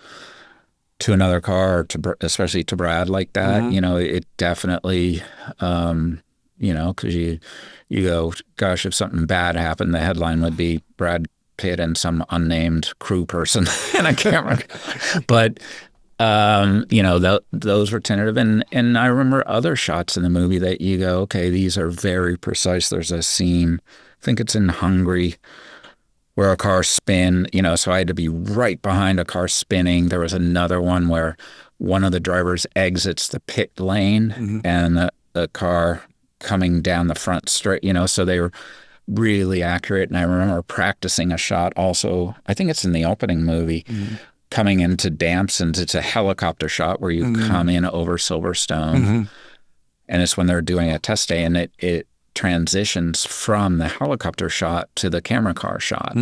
to another car, or especially to Brad like that, it definitely, because you go, gosh, if something bad happened, the headline would be Brad Pitt and some unnamed crew person in a camera. But those were tentative. And I remember other shots in the movie that you go, okay, these are very precise. There's a scene, I think it's in Hungary, where a car spin, so I had to be right behind a car spinning. There was another one where one of the drivers exits the pit lane and the car coming down the front straight, so they were really accurate. And I remember practicing a shot also, I think it's in the opening movie, coming into Damson's. It's a helicopter shot where you come in over Silverstone. And it's when they're doing a test day, and it transitions from the helicopter shot to the camera car shot.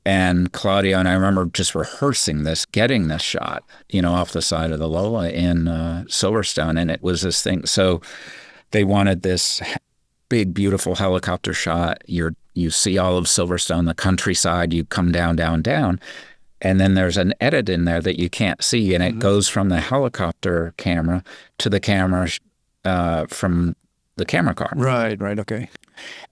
And Claudio and I remember just rehearsing this, getting this shot, off the side of the Lola in Silverstone. And it was this thing. So they wanted this big, beautiful helicopter shot. You see all of Silverstone, the countryside, you come down, down, down. And then there's an edit in there that you can't see, and it goes from the helicopter camera to the camera from the camera car. Right, okay.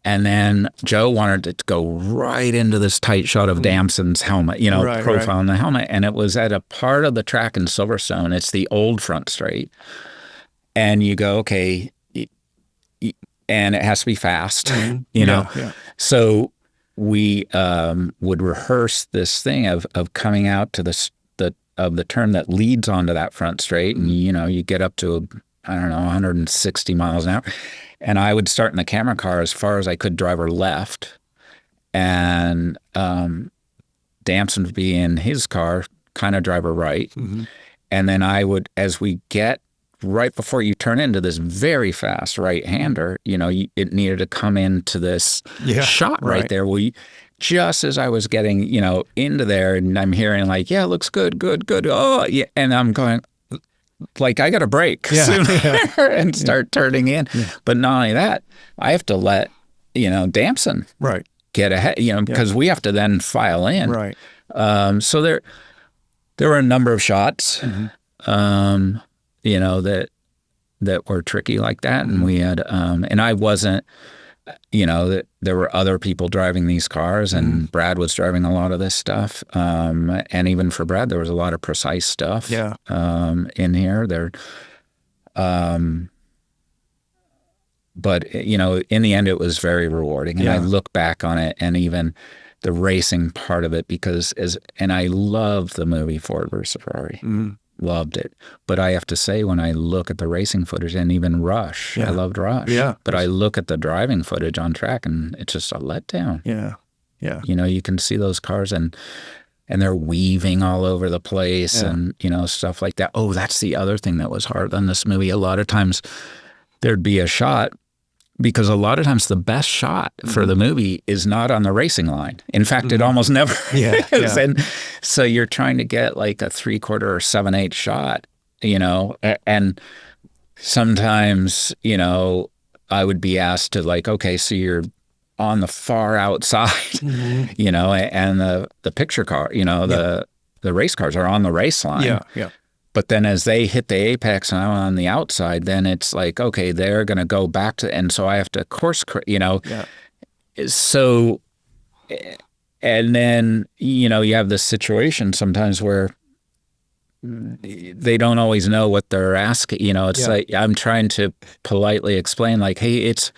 And then Joe wanted it to go right into this tight shot of Damson's helmet, profile in the helmet. And it was at a part of the track in Silverstone. It's the old front straight. And you go, okay, and it has to be fast, Yeah. So we would rehearse this thing of coming out to the turn that leads onto that front straight, and you get up to 160 miles an hour, and I would start in the camera car as far as I could driver left, and Damson would be in his car kind of driver right, and then I would, as we get right before you turn into this very fast right-hander, it needed to come into this shot right there. Well, just as I was getting, into there, and I'm hearing like, yeah, it looks good. Oh, yeah. And I'm going, like, I got to brake sooner and start turning in. Yeah. But not only that, I have to let, Damson get ahead, because we have to then file in. Right. So there were a number of shots, that were tricky like that. And we had, and I wasn't, that there were other people driving these cars, and Brad was driving a lot of this stuff. And even for Brad, there was a lot of precise stuff in here. But, in the end, it was very rewarding. And I look back on it, and even the racing part of it, and I love the movie Ford versus Ferrari. Loved it. But I have to say, when I look at the racing footage, and even Rush, I loved Rush. Yeah. But I look at the driving footage on track, and it's just a letdown. Yeah. You can see those cars, and they're weaving all over the place, and, stuff like that. Oh, that's the other thing that was hard on this movie. A lot of times there'd be a shot, because a lot of times the best shot for the movie is not on the racing line. In fact, it almost never is. And so you're trying to get like a 3/4 or 7/8 shot, and sometimes, I would be asked to like, okay, so you're on the far outside, and the picture car, the race cars are on the race line. Yeah. But then as they hit the apex and I'm on the outside, then it's like, okay, they're going to go back to, and so I have to course, So, and then, you have this situation sometimes where they don't always know what they're asking. It's like I'm trying to politely explain, like, hey, it's,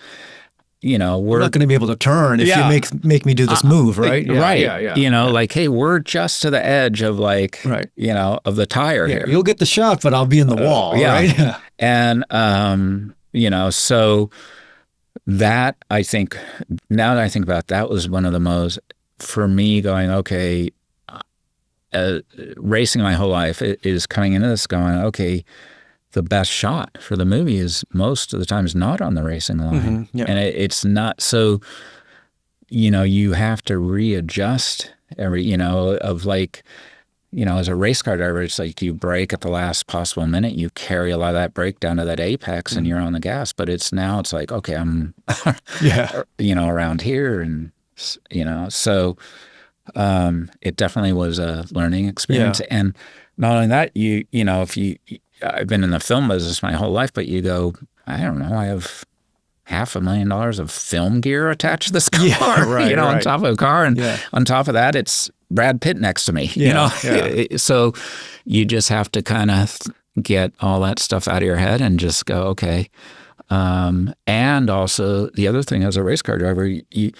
we're not going to be able to turn if you make me do this move, right? Right. Like, hey, we're just to the edge of like, of the tire here. You'll get the shot, but I'll be in the wall, right? And, so that, I think, now that I think about it, that was one of the most, for me, going, okay, racing my whole life is coming into this going, okay, the best shot for the movie is most of the time is not on the racing line. And it's not, so, you have to readjust every, of like, as a race car driver, it's like you brake at the last possible minute, you carry a lot of that brake down to that apex and you're on the gas, but it's like, okay, I'm, around here and, so it definitely was a learning experience. And not only that, I've been in the film business my whole life, but you go, I don't know, I have $500,000 of film gear attached to this car, on top of a car. And on top of that, it's, Brad Pitt next to me, Yeah. So you just have to kind of get all that stuff out of your head and just go, okay. And also the other thing as a race car driver, you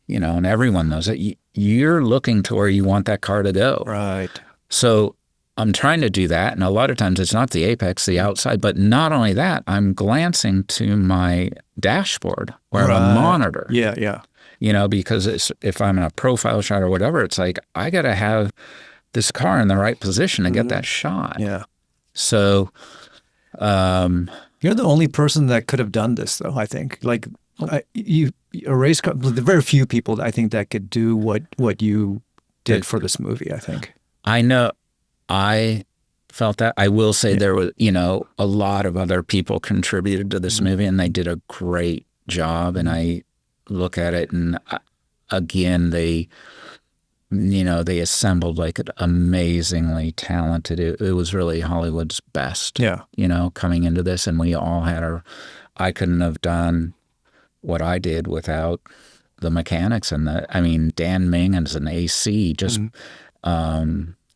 know, and everyone knows it, you're looking to where you want that car to go. Right. So I'm trying to do that. And a lot of times it's not the apex, the outside, but not only that, I'm glancing to my dashboard or a monitor. Yeah, yeah. You know, because if I'm in a profile shot or whatever, it's like, I got to have this car in the right position to get that shot. Yeah. So, you're the only person that could have done this, though. I think, like, a race car. There are very few people, I think, that could do what you did for this movie. I think. I know, I felt that. I will say there was, you know, a lot of other people contributed to this movie, and they did a great job. And I look at it, and again, they assembled like an amazingly talented. It was really Hollywood's best. Yeah. You know, coming into this, and we all had I couldn't have done what I did without the mechanics and Dan Ming as an AC, just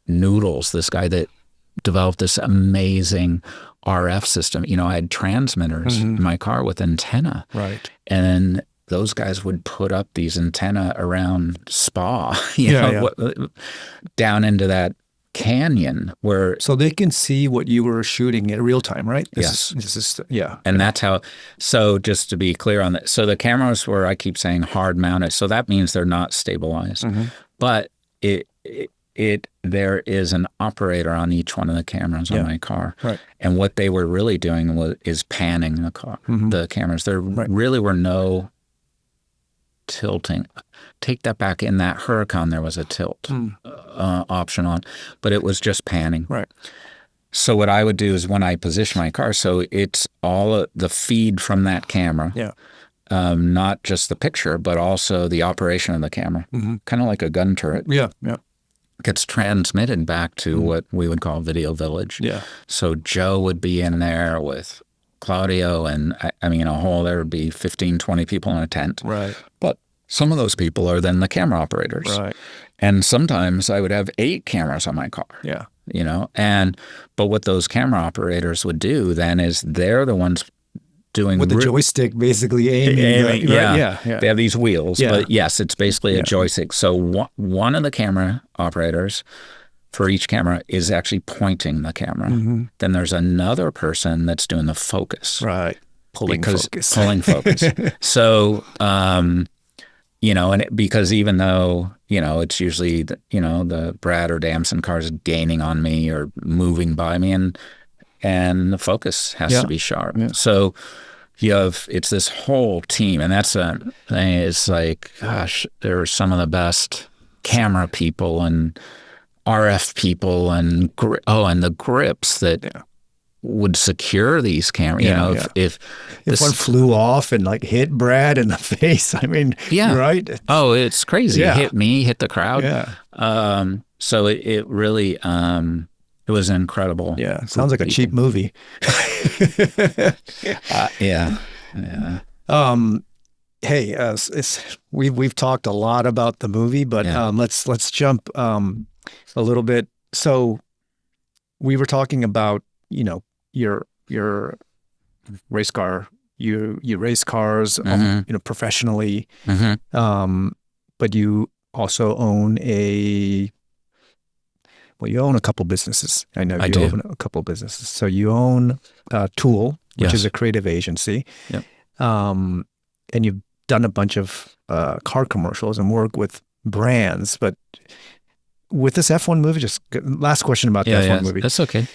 Noodles, this guy that developed this amazing RF system. You know, I had transmitters in my car with antenna. Right. And those guys would put up these antenna around Spa, down into that canyon where... So they can see what you were shooting in real time, right? Yes. And that's how... So just to be clear on that, so the cameras were, I keep saying, hard mounted. So that means they're not stabilized. But there is an operator on each one of the cameras on my car. Right. And what they were really doing is panning the car, the cameras. There really were no tilting. Take that back. In that Huracan, there was a tilt option on, but it was just panning. Right. So what I would do is when I position my car, so it's all the feed from that camera. Yeah. Not just the picture, but also the operation of the camera. Kind of like a gun turret. Yeah. Yeah. Gets transmitted back to what we would call Video Village. Yeah. So Joe would be in there with Claudio, and there would be 15, 20 people in a tent. Right. But some of those people are then the camera operators. Right. And sometimes I would have 8 cameras on my car. Yeah. You know, but what those camera operators would do then is they're the ones doing with the joystick basically aiming. Right? Yeah. They have these wheels, but yes, it's basically a joystick. So one of the camera operators for each camera is actually pointing the camera. Then there's another person that's doing the focus. Right. Pulling focus. So, because even though, it's usually, the Brad or Damson cars gaining on me or moving by me, and the focus has to be sharp. Yeah. So it's this whole team, and that's a thing. It's like, gosh, there are some of the best camera people and RF people and the grips that would secure these cameras. If one flew off and like hit Brad in the face, right? Oh, it's crazy. Yeah. It hit me, hit the crowd. Yeah. So it really, it was incredible. Yeah. Sounds like a cheap movie. Yeah. Hey, we've talked a lot about the movie, but let's jump a little bit. So we were talking about your race car. You race cars, professionally, but you also own you own a couple businesses. I know you own a couple businesses. So you own Tool, which is a creative agency. Yep. And you've done a bunch of car commercials and work with brands. But with this F1 movie, just last question about the F1 movie. That's okay.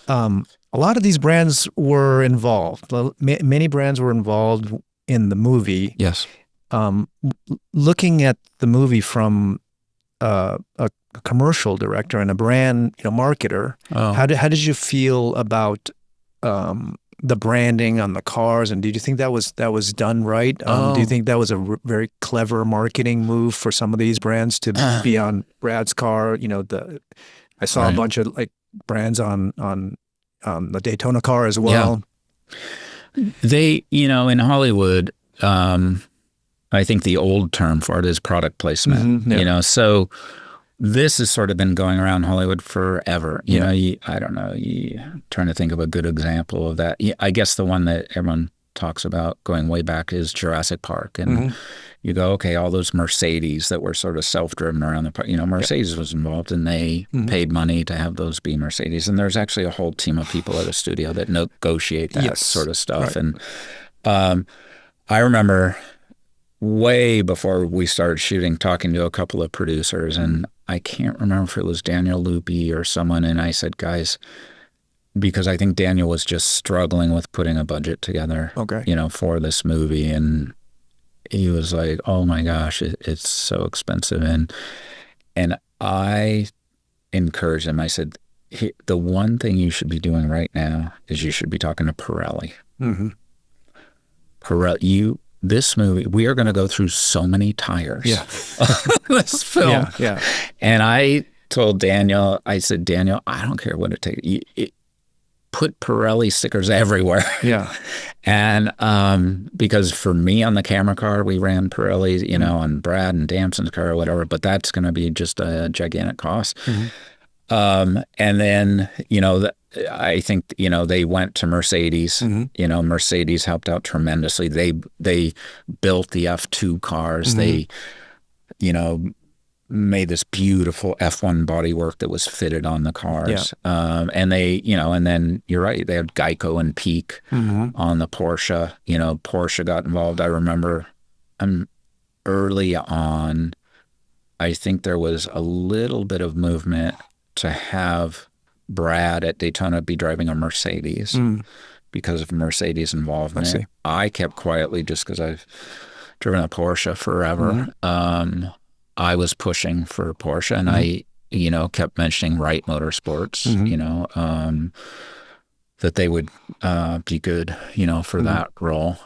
A lot of these brands were involved. Many brands were involved in the movie. Yes. Looking at the movie from a commercial director and a brand marketer, how did you feel about the branding on the cars, and did you think that was done right? Do you think that was a very clever marketing move for some of these brands to be on Brad's car? I saw a bunch of brands on the Daytona car as well. Yeah. They, in Hollywood, I think the old term for it is product placement. So this has sort of been going around Hollywood forever. You Yeah. know, I don't know, trying to think of a good example of that. I guess the one that everyone talks about going way back is Jurassic Park. And you go, okay, all those Mercedes that were sort of self-driven around the park, you know, Mercedes was involved and they paid money to have those be Mercedes. And there's actually a whole team of people at a studio that negotiate that sort of stuff. Right. And I remember way before we started shooting, talking to a couple of producers, and I can't remember if it was Daniel Lupi or someone, and I said, guys, because I think Daniel was just struggling with putting a budget together, you know, for this movie, and he was like, oh my gosh, it's so expensive. And I encouraged him. I said, the one thing you should be doing right now is you should be talking to Pirelli. Pirelli, this movie, we are going to go through so many tires. This film. And I told Daniel, I said, Daniel, I don't care what it takes. Put Pirelli stickers everywhere. And because for me on the camera car, we ran Pirelli, you know, on Brad and Damson's car or whatever, but that's going to be just a gigantic cost. And then, you know, I think, you know, they went to Mercedes. You know, Mercedes helped out tremendously. They built the F2 cars. They, you know, made this beautiful F1 bodywork that was fitted on the cars. And they, you know, and then you're right, they had Geico and Peak on the Porsche. You know, Porsche got involved. I remember early on, I think there was a little bit of movement to have Brad at Daytona be driving a Mercedes because of Mercedes involvement. I kept quietly just because I've driven a Porsche forever. I was pushing for Porsche, and I, you know, kept mentioning Wright Motorsports, you know, that they would be good, you know, for that role.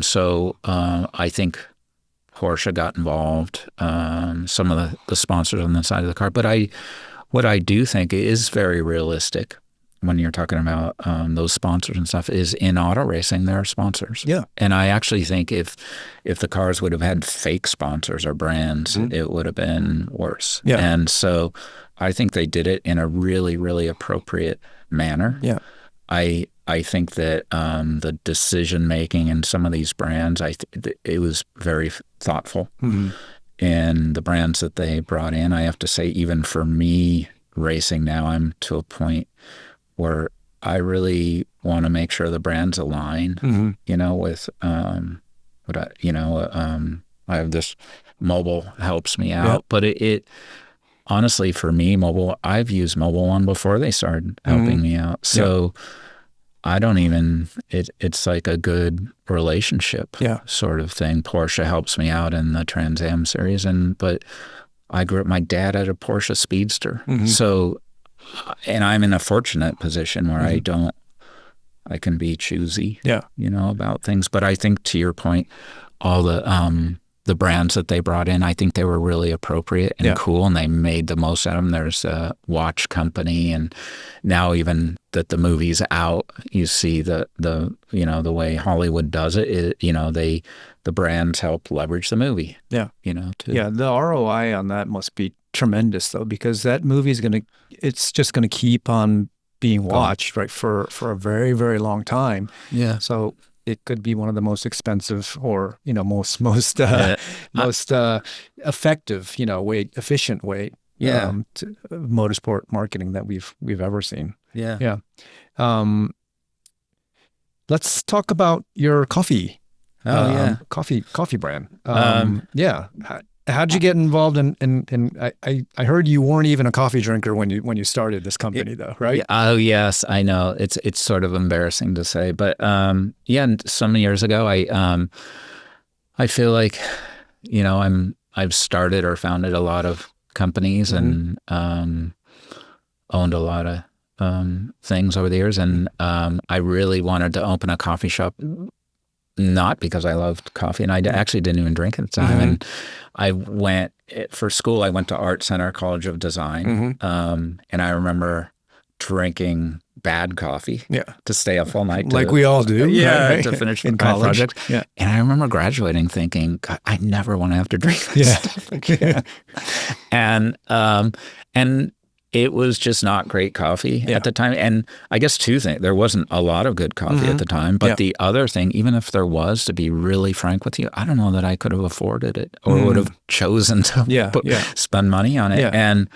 So I think Porsche got involved, some of the sponsors on the side of the car. But what I do think is very realistic when you're talking about those sponsors and stuff is in auto racing, there are sponsors. And I actually think if the cars would have had fake sponsors or brands, it would have been worse. And so I think they did it in a really, really appropriate manner. I think that the decision making in some of these brands, it was very thoughtful. And the brands that they brought in, I have to say, even for me racing now, I'm to a point where I really want to make sure the brands align, you know, with what I, you know, I have this mobile helps me out, but it honestly for me, mobile, I've used Mobile One before they started helping me out. So I don't even, it's like a good relationship sort of thing. Porsche helps me out in the Trans Am series. But I grew up, my dad had a Porsche Speedster. So, and I'm in a fortunate position where I can be choosy, you know, about things. But I think to your point, all the brands that they brought in, I think they were really appropriate and cool, and they made the most out of them. There's a watch company, and now even that the movie's out, you see the you know, the way Hollywood does it, you know, the brands help leverage the movie. You know, the ROI on that must be tremendous though, because that movie is it's just gonna keep on being watched, right, for a very, very long time. So it could be one of the most expensive, or you know, most effective, you know, efficient way, to motorsport marketing that we've ever seen. Let's talk about your coffee. Coffee brand. How'd you get involved in I heard you weren't even a coffee drinker when you started this company though, right? Oh yes, I know. It's sort of embarrassing to say, but some years ago I feel like, you know, I've started or founded a lot of companies and owned a lot of things over the years, and I really wanted to open a coffee shop. Not because I loved coffee, and I actually didn't even drink at the time. And I went for school. I went to Art Center College of Design, and I remember drinking bad coffee to stay up all night. Like we all do. Right? To finish in my college. project. Yeah. And I remember graduating thinking, God, I never want to have to drink this stuff again. And it was just not great coffee at the time. And I guess two things. There wasn't a lot of good coffee at the time. But the other thing, even if there was, to be really frank with you, I don't know that I could have afforded it or would have chosen to spend money on it. Yeah. And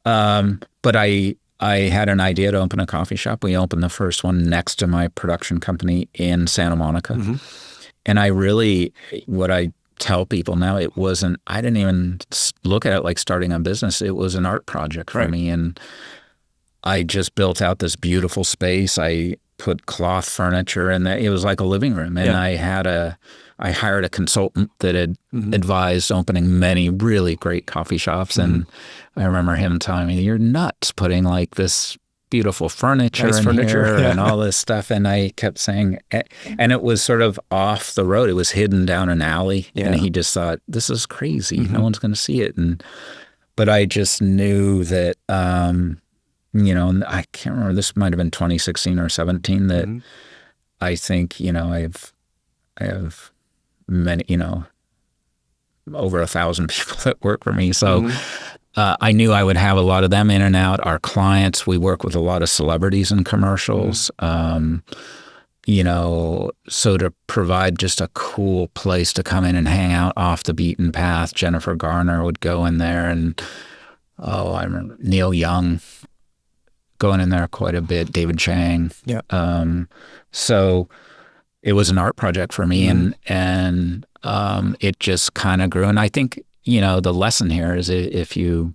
but I had an idea to open a coffee shop. We opened the first one next to my production company in Santa Monica. And I really, what I tell people now, I didn't even look at it like starting a business. It was an art project for me. And I just built out this beautiful space. I put cloth furniture in there. It was like a living room. And I hired a consultant that had advised opening many really great coffee shops. And I remember him telling me, "You're nuts putting like this beautiful furniture here and all this stuff." And I kept saying, and it was sort of off the road. It was hidden down an alley. And he just thought, this is crazy. No one's going to see it. But I just knew that, I can't remember, this might have been 2016 or 17, that I think, I have many, over 1,000 people that work for me. So I knew I would have a lot of them in and out. Our clients, we work with a lot of celebrities in commercials, so to provide just a cool place to come in and hang out off the beaten path. Jennifer Garner would go in there, and I remember Neil Young going in there quite a bit, David Chang. So it was an art project for me, and it just kind of grew. And I think, the lesson here is, if you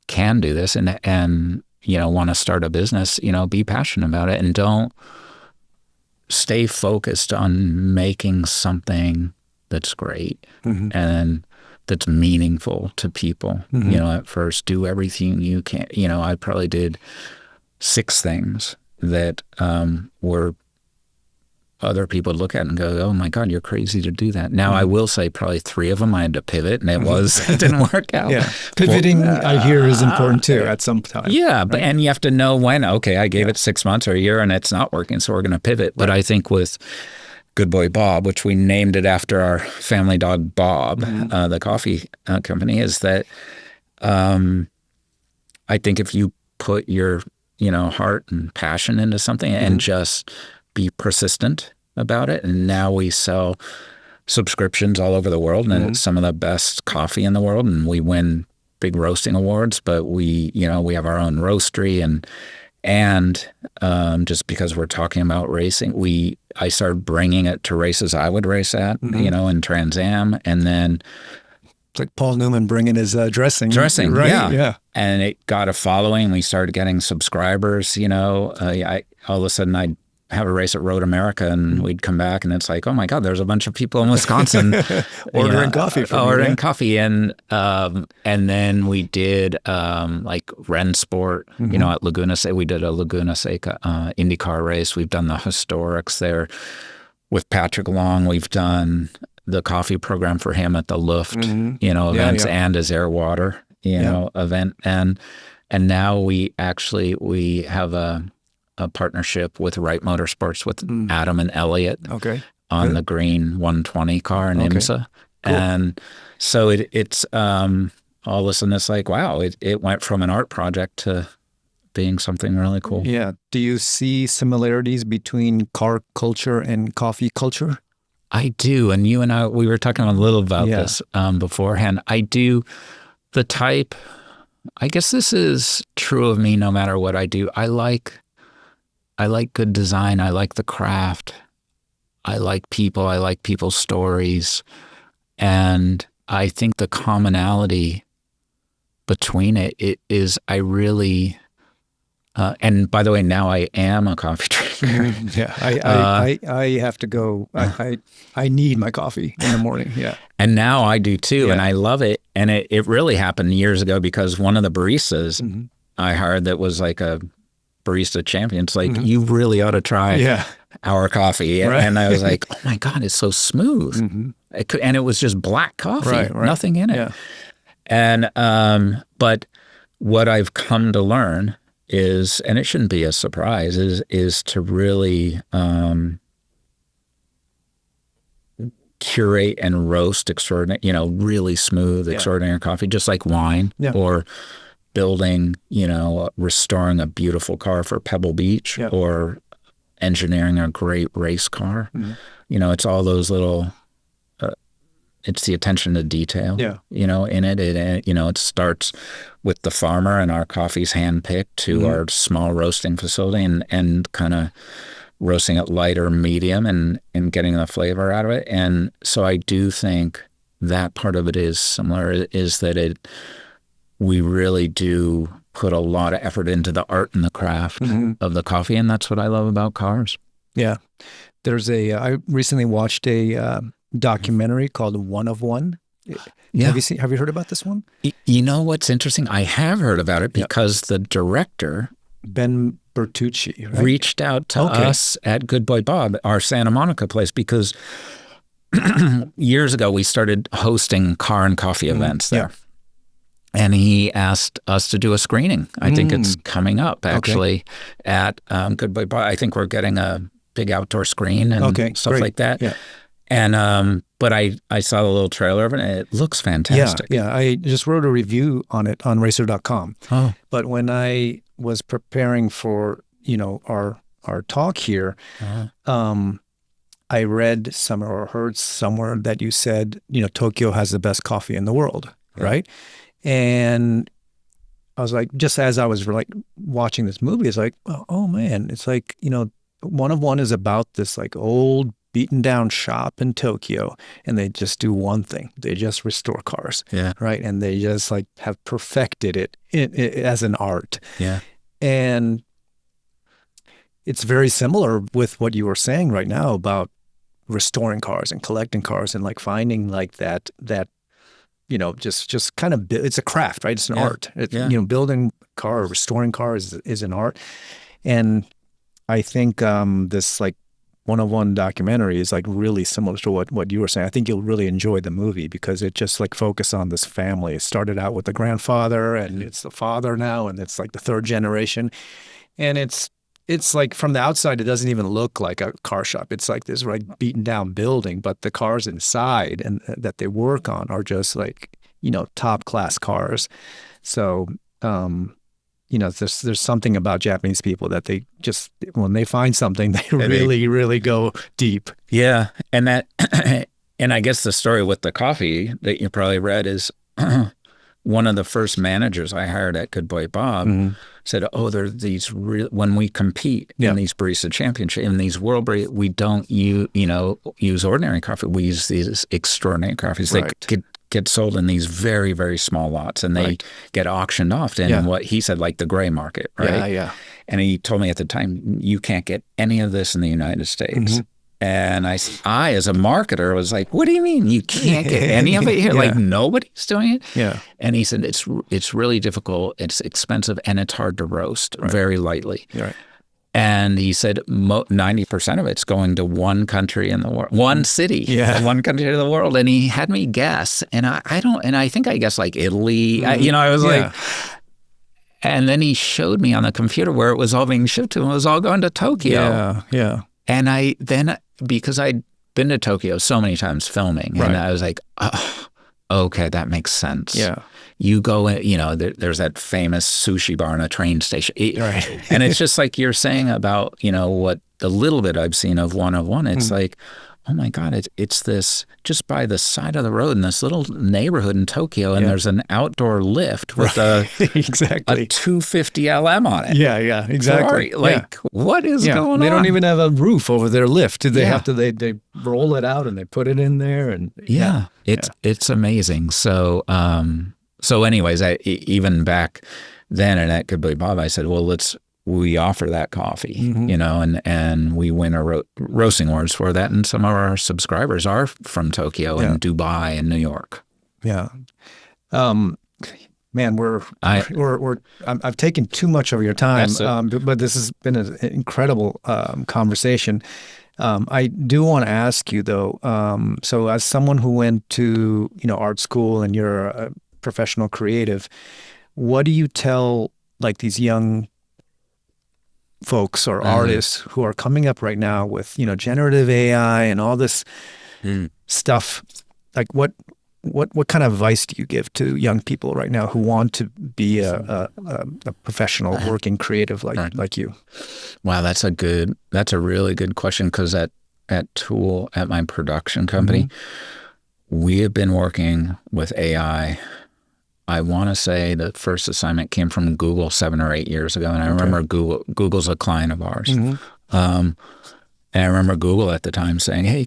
can do this and want to start a business, be passionate about it, and don't stay focused on making something that's great and that's meaningful to people. At first, do everything you can. I probably did 6 things that were other people look at and go, "Oh my God, you're crazy to do that." Now, I will say probably 3 of them I had to pivot, and it didn't work out. Pivoting, I hear, is important too at some time. But and you have to know when. Okay, I gave it 6 months or a year, and it's not working, so we're going to pivot. But I think with Goodboybob, which we named it after our family dog Bob, the coffee company, is that I think if you put your heart and passion into something and just be persistent about it. And now we sell subscriptions all over the world, and it's some of the best coffee in the world, and we win big roasting awards. But we have our own roastery, and just because we're talking about racing, I started bringing it to races I would race at, in Trans Am, and then it's like Paul Newman bringing his dressing, right? Yeah. And it got a following. We started getting subscribers. All of a sudden I'd have a race at Road America, and we'd come back, and it's like, oh my God, there's a bunch of people in Wisconsin ordering coffee from ordering coffee. And then we did like Rennsport, at Laguna Seca. We did a Laguna Seca IndyCar race. We've done the historics there with Patrick Long. We've done the coffee program for him at the Luft, events, and his Air Water, event. And now we have a partnership with Wright Motorsports with Adam and Elliot on the green 120 car in IMSA. Cool. And so it's all of a sudden it's like, wow, it went from an art project to being something really cool. Yeah. Do you see similarities between car culture and coffee culture? I do. And you and I, we were talking a little about this beforehand. I do. I guess this is true of me no matter what I do. I like good design. I like the craft. I like people. I like people's stories. And I think the commonality between it is I really, and by the way, now I am a coffee drinker. I have to go. I need my coffee in the morning. Yeah. And now I do too. And I love it. And it really happened years ago because one of the baristas I hired that was like a barista champion. It's like, you really ought to try our coffee. And I was like, oh my God, it's so smooth. And it was just black coffee, nothing in it. And, but what I've come to learn is, and it shouldn't be a surprise, is to really curate and roast extraordinary, really smooth, extraordinary coffee, just like wine, or building, restoring a beautiful car for Pebble Beach, or engineering a great race car. It's all those little, it's the attention to detail, in it. It starts with the farmer, and our coffee's hand-picked, to our small roasting facility, and kind of roasting it light or medium, and getting the flavor out of it. And so I do think that part of it is similar, is that we really do put a lot of effort into the art and the craft of the coffee, and that's what I love about cars. Yeah. I recently watched a documentary called One of One. Yeah. Have you heard about this one? You know what's interesting? I have heard about it because the director, Ben Bertucci, right? reached out to us at Good Boy Bob, our Santa Monica place, because years ago we started hosting car and coffee events there. And he asked us to do a screening. I think it's coming up, actually, at Good Boy Bob. I think we're getting a big outdoor screen and stuff like that. Yeah. And but I saw the little trailer of it, and it looks fantastic. Yeah. I just wrote a review on it on racer.com. Oh. But when I was preparing for, our talk here, I read somewhere or heard somewhere that you said, Tokyo has the best coffee in the world, right? And I was like, just as I was like watching this movie, it's like, oh man, it's like, One of One is about this like old beaten down shop in Tokyo, and they just do one thing. They just restore cars. Yeah. Right. And they just like have perfected it as an art. Yeah. And it's very similar with what you were saying right now about restoring cars and collecting cars, and like finding like that just kind of, it's a craft, right? It's an art. Building a car or restoring cars is an art. And I think this like One of One documentary is like really similar to what you were saying. I think you'll really enjoy the movie because it just like focused on this family. It started out with the grandfather, and it's the father now, and it's like the third generation. And it's like from the outside, it doesn't even look like a car shop. It's like this beaten down building, but the cars inside and that they work on are just like, top class cars. So, there's something about Japanese people that they just, when they find something, they really, really go deep. Yeah. And and I guess the story with the coffee that you probably read is one of the first managers I hired at Good Boy Bob said, there's these when we compete in these barista championship, in these world barista, we don't use ordinary coffee. We use these extraordinary coffees. They get sold in these very, very small lots, and they get auctioned off in what he said, like the gray market, right? Yeah. And he told me at the time, you can't get any of this in the United States. And I, as a marketer, was like, what do you mean you can't get any of it here? Like nobody's doing it? Yeah. And he said, it's really difficult, it's expensive, and it's hard to roast very lightly. Right. And he said 90% of it's going to one country in the world, one city, one country in the world. And he had me guess, and I think I guessed like Italy. I was like, and then he showed me on the computer where it was all being shipped to, and it was all going to Tokyo. Yeah. And because I'd been to Tokyo so many times filming, and I was like, okay, that makes sense. Yeah. You go in, there's that famous sushi bar on a train station. And it's just like you're saying about, what the little bit I've seen of One of One. It's like, oh my God, it's this just by the side of the road in this little neighborhood in Tokyo, and there's an outdoor lift with a 250 LM on it. Yeah, exactly. What is going on? They don't even have a roof over their lift. They have to, they roll it out and they put it in there. And it's amazing. So anyways, even back then and at Good Boy Bob, I said, well, we offer that coffee, and we win a roasting awards for that. And some of our subscribers are from Tokyo and Dubai and New York. Yeah. Man, I've taken too much of your time, but this has been an incredible conversation. I do want to ask you though, so as someone who went to, art school, and you're a professional creative, what do you tell like these young folks or artists who are coming up right now with, generative AI and all this stuff, like what kind of advice do you give to young people right now who want to be a professional working creative like you? Wow, that's a really good question, because at Tool, at my production company, we have been working with AI. I want to say the first assignment came from Google 7 or 8 years ago, and I remember Google's a client of ours. And I remember Google at the time saying, "Hey,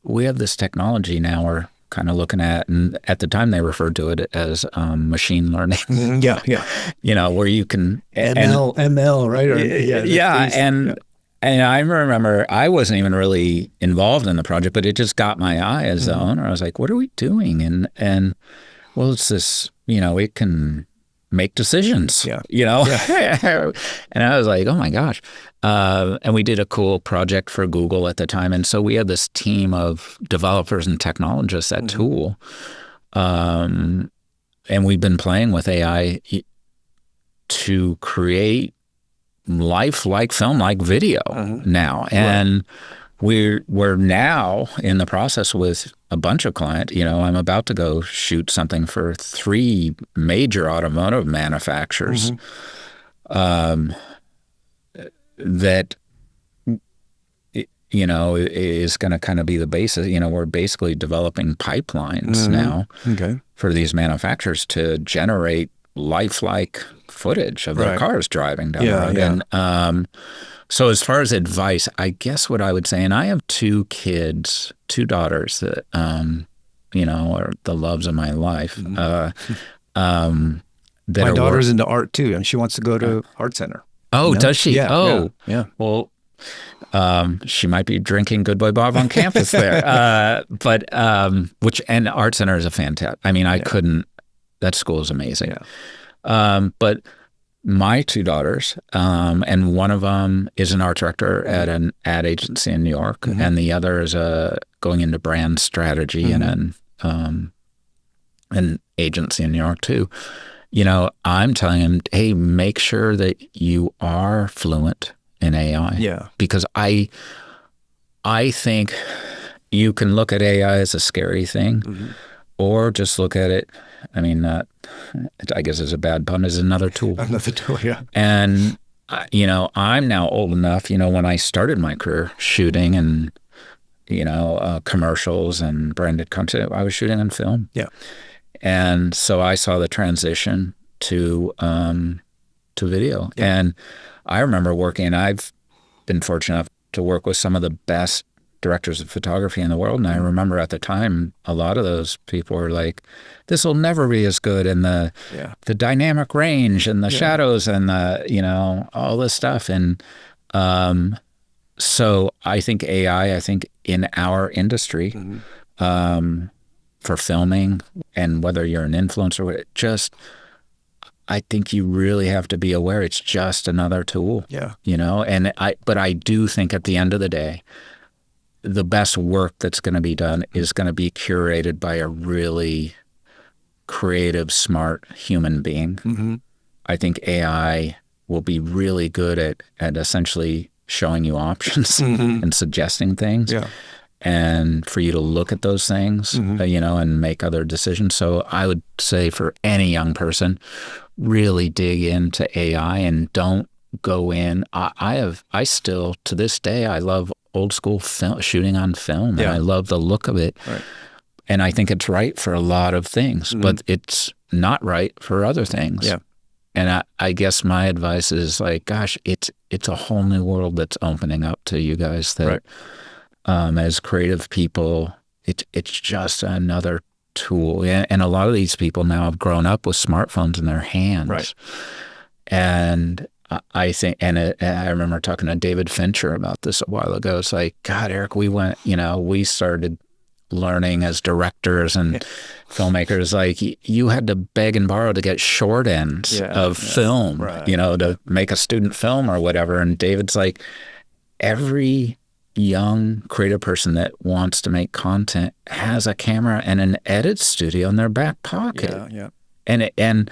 we have this technology now we're kind of looking at," and at the time they referred to it as machine learning. Where you can ML, right? And I remember I wasn't even really involved in the project, but it just got my eye as the owner. I was like, "What are we doing?" And well, it's this, it can make decisions, And I was like, oh my gosh. And we did a cool project for Google at the time. And so we had this team of developers and technologists at Tool. And we've been playing with AI to create life-like film, like video now. And we're now in the process with a bunch of clients. I'm about to go shoot something for 3 major automotive manufacturers that is going to kind of be the basis. We're basically developing pipelines now for these manufacturers to generate lifelike footage of their cars driving down the road. And so as far as advice, I guess what I would say, and I have 2 kids, 2 daughters that, are the loves of my life. My daughter's into art too, and she wants to go to art center. Oh, does she? Yeah. Well, she might be drinking Goodboybob on campus there. And art center is a fantastic. I mean, I couldn't. That school is amazing. But my 2 daughters, and one of them is an art director at an ad agency in New York, and the other is going into brand strategy in an agency in New York too. I'm telling him, hey, make sure that you are fluent in AI. Yeah. Because I think you can look at AI as a scary thing, or just look at it. I mean, I guess it's a bad pun, is another tool. Another tool, yeah. And, I'm now old enough, when I started my career shooting and, commercials and branded content, I was shooting on film. Yeah. And so I saw the transition to video. Yeah. And I remember working, I've been fortunate enough to work with some of the best directors of photography in the world. And I remember at the time, a lot of those people were like, this will never be as good. And the dynamic range and the shadows and the, all this stuff. And so I think AI, in our industry, for filming, and whether you're an influencer, I think you really have to be aware it's just another tool. Yeah. But I do think at the end of the day, the best work that's going to be done is going to be curated by a really creative, smart human being. I think AI will be really good at essentially showing you options and suggesting things. Yeah. And for you to look at those things, and make other decisions. So I would say for any young person, really dig into AI and don't go in. I still, to this day, I love old school film, shooting on film, and I love the look of it. Right. And I think it's right for a lot of things, but it's not right for other things. Yeah. And I guess my advice is like, gosh, it's a whole new world that's opening up to you guys that as creative people, it's just another tool. And a lot of these people now have grown up with smartphones in their hands. Right. And I think, and I remember talking to David Fincher about this a while ago. It's like, God, Eric, we started learning as directors and filmmakers, like you had to beg and borrow to get short ends of film, to make a student film or whatever. And David's like, every young creative person that wants to make content has a camera and an edit studio in their back pocket. And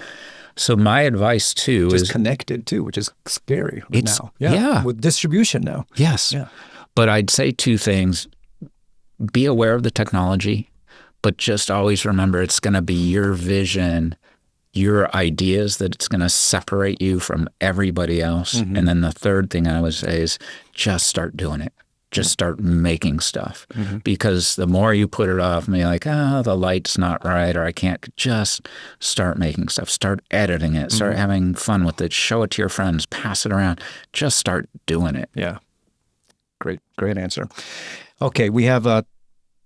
So my advice too Just is connected too, which is scary It's- now. yeah. With distribution now. yes. Yeah. But I'd say two things. Be aware of the technology, but just always remember it's going to be your vision, your ideas that it's going to separate you from everybody else. Mm-hmm. And then the third thing I would say is just start doing it. Just start making stuff. Mm-hmm. Because the more you put it off, and be like, oh, the light's not right, or I can't, just start making stuff. Start editing it. Start Mm-hmm. having fun with it. Show it to your friends. Pass it around. Just start doing it. Yeah. Great answer. Okay, we have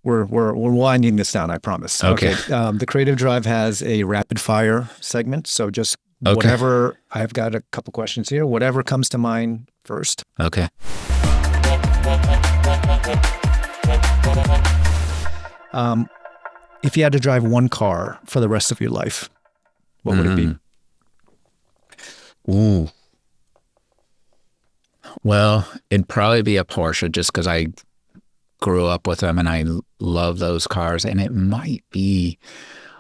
we're winding this down, I promise. Okay. The Creative Drive has a rapid fire segment, so just Okay. whatever, I've got a couple questions here, whatever comes to mind first. Okay. If you had to drive one car for the rest of your life, what would it be? Ooh. Well, it'd probably be a Porsche just because I grew up with them and I love those cars. And it might be,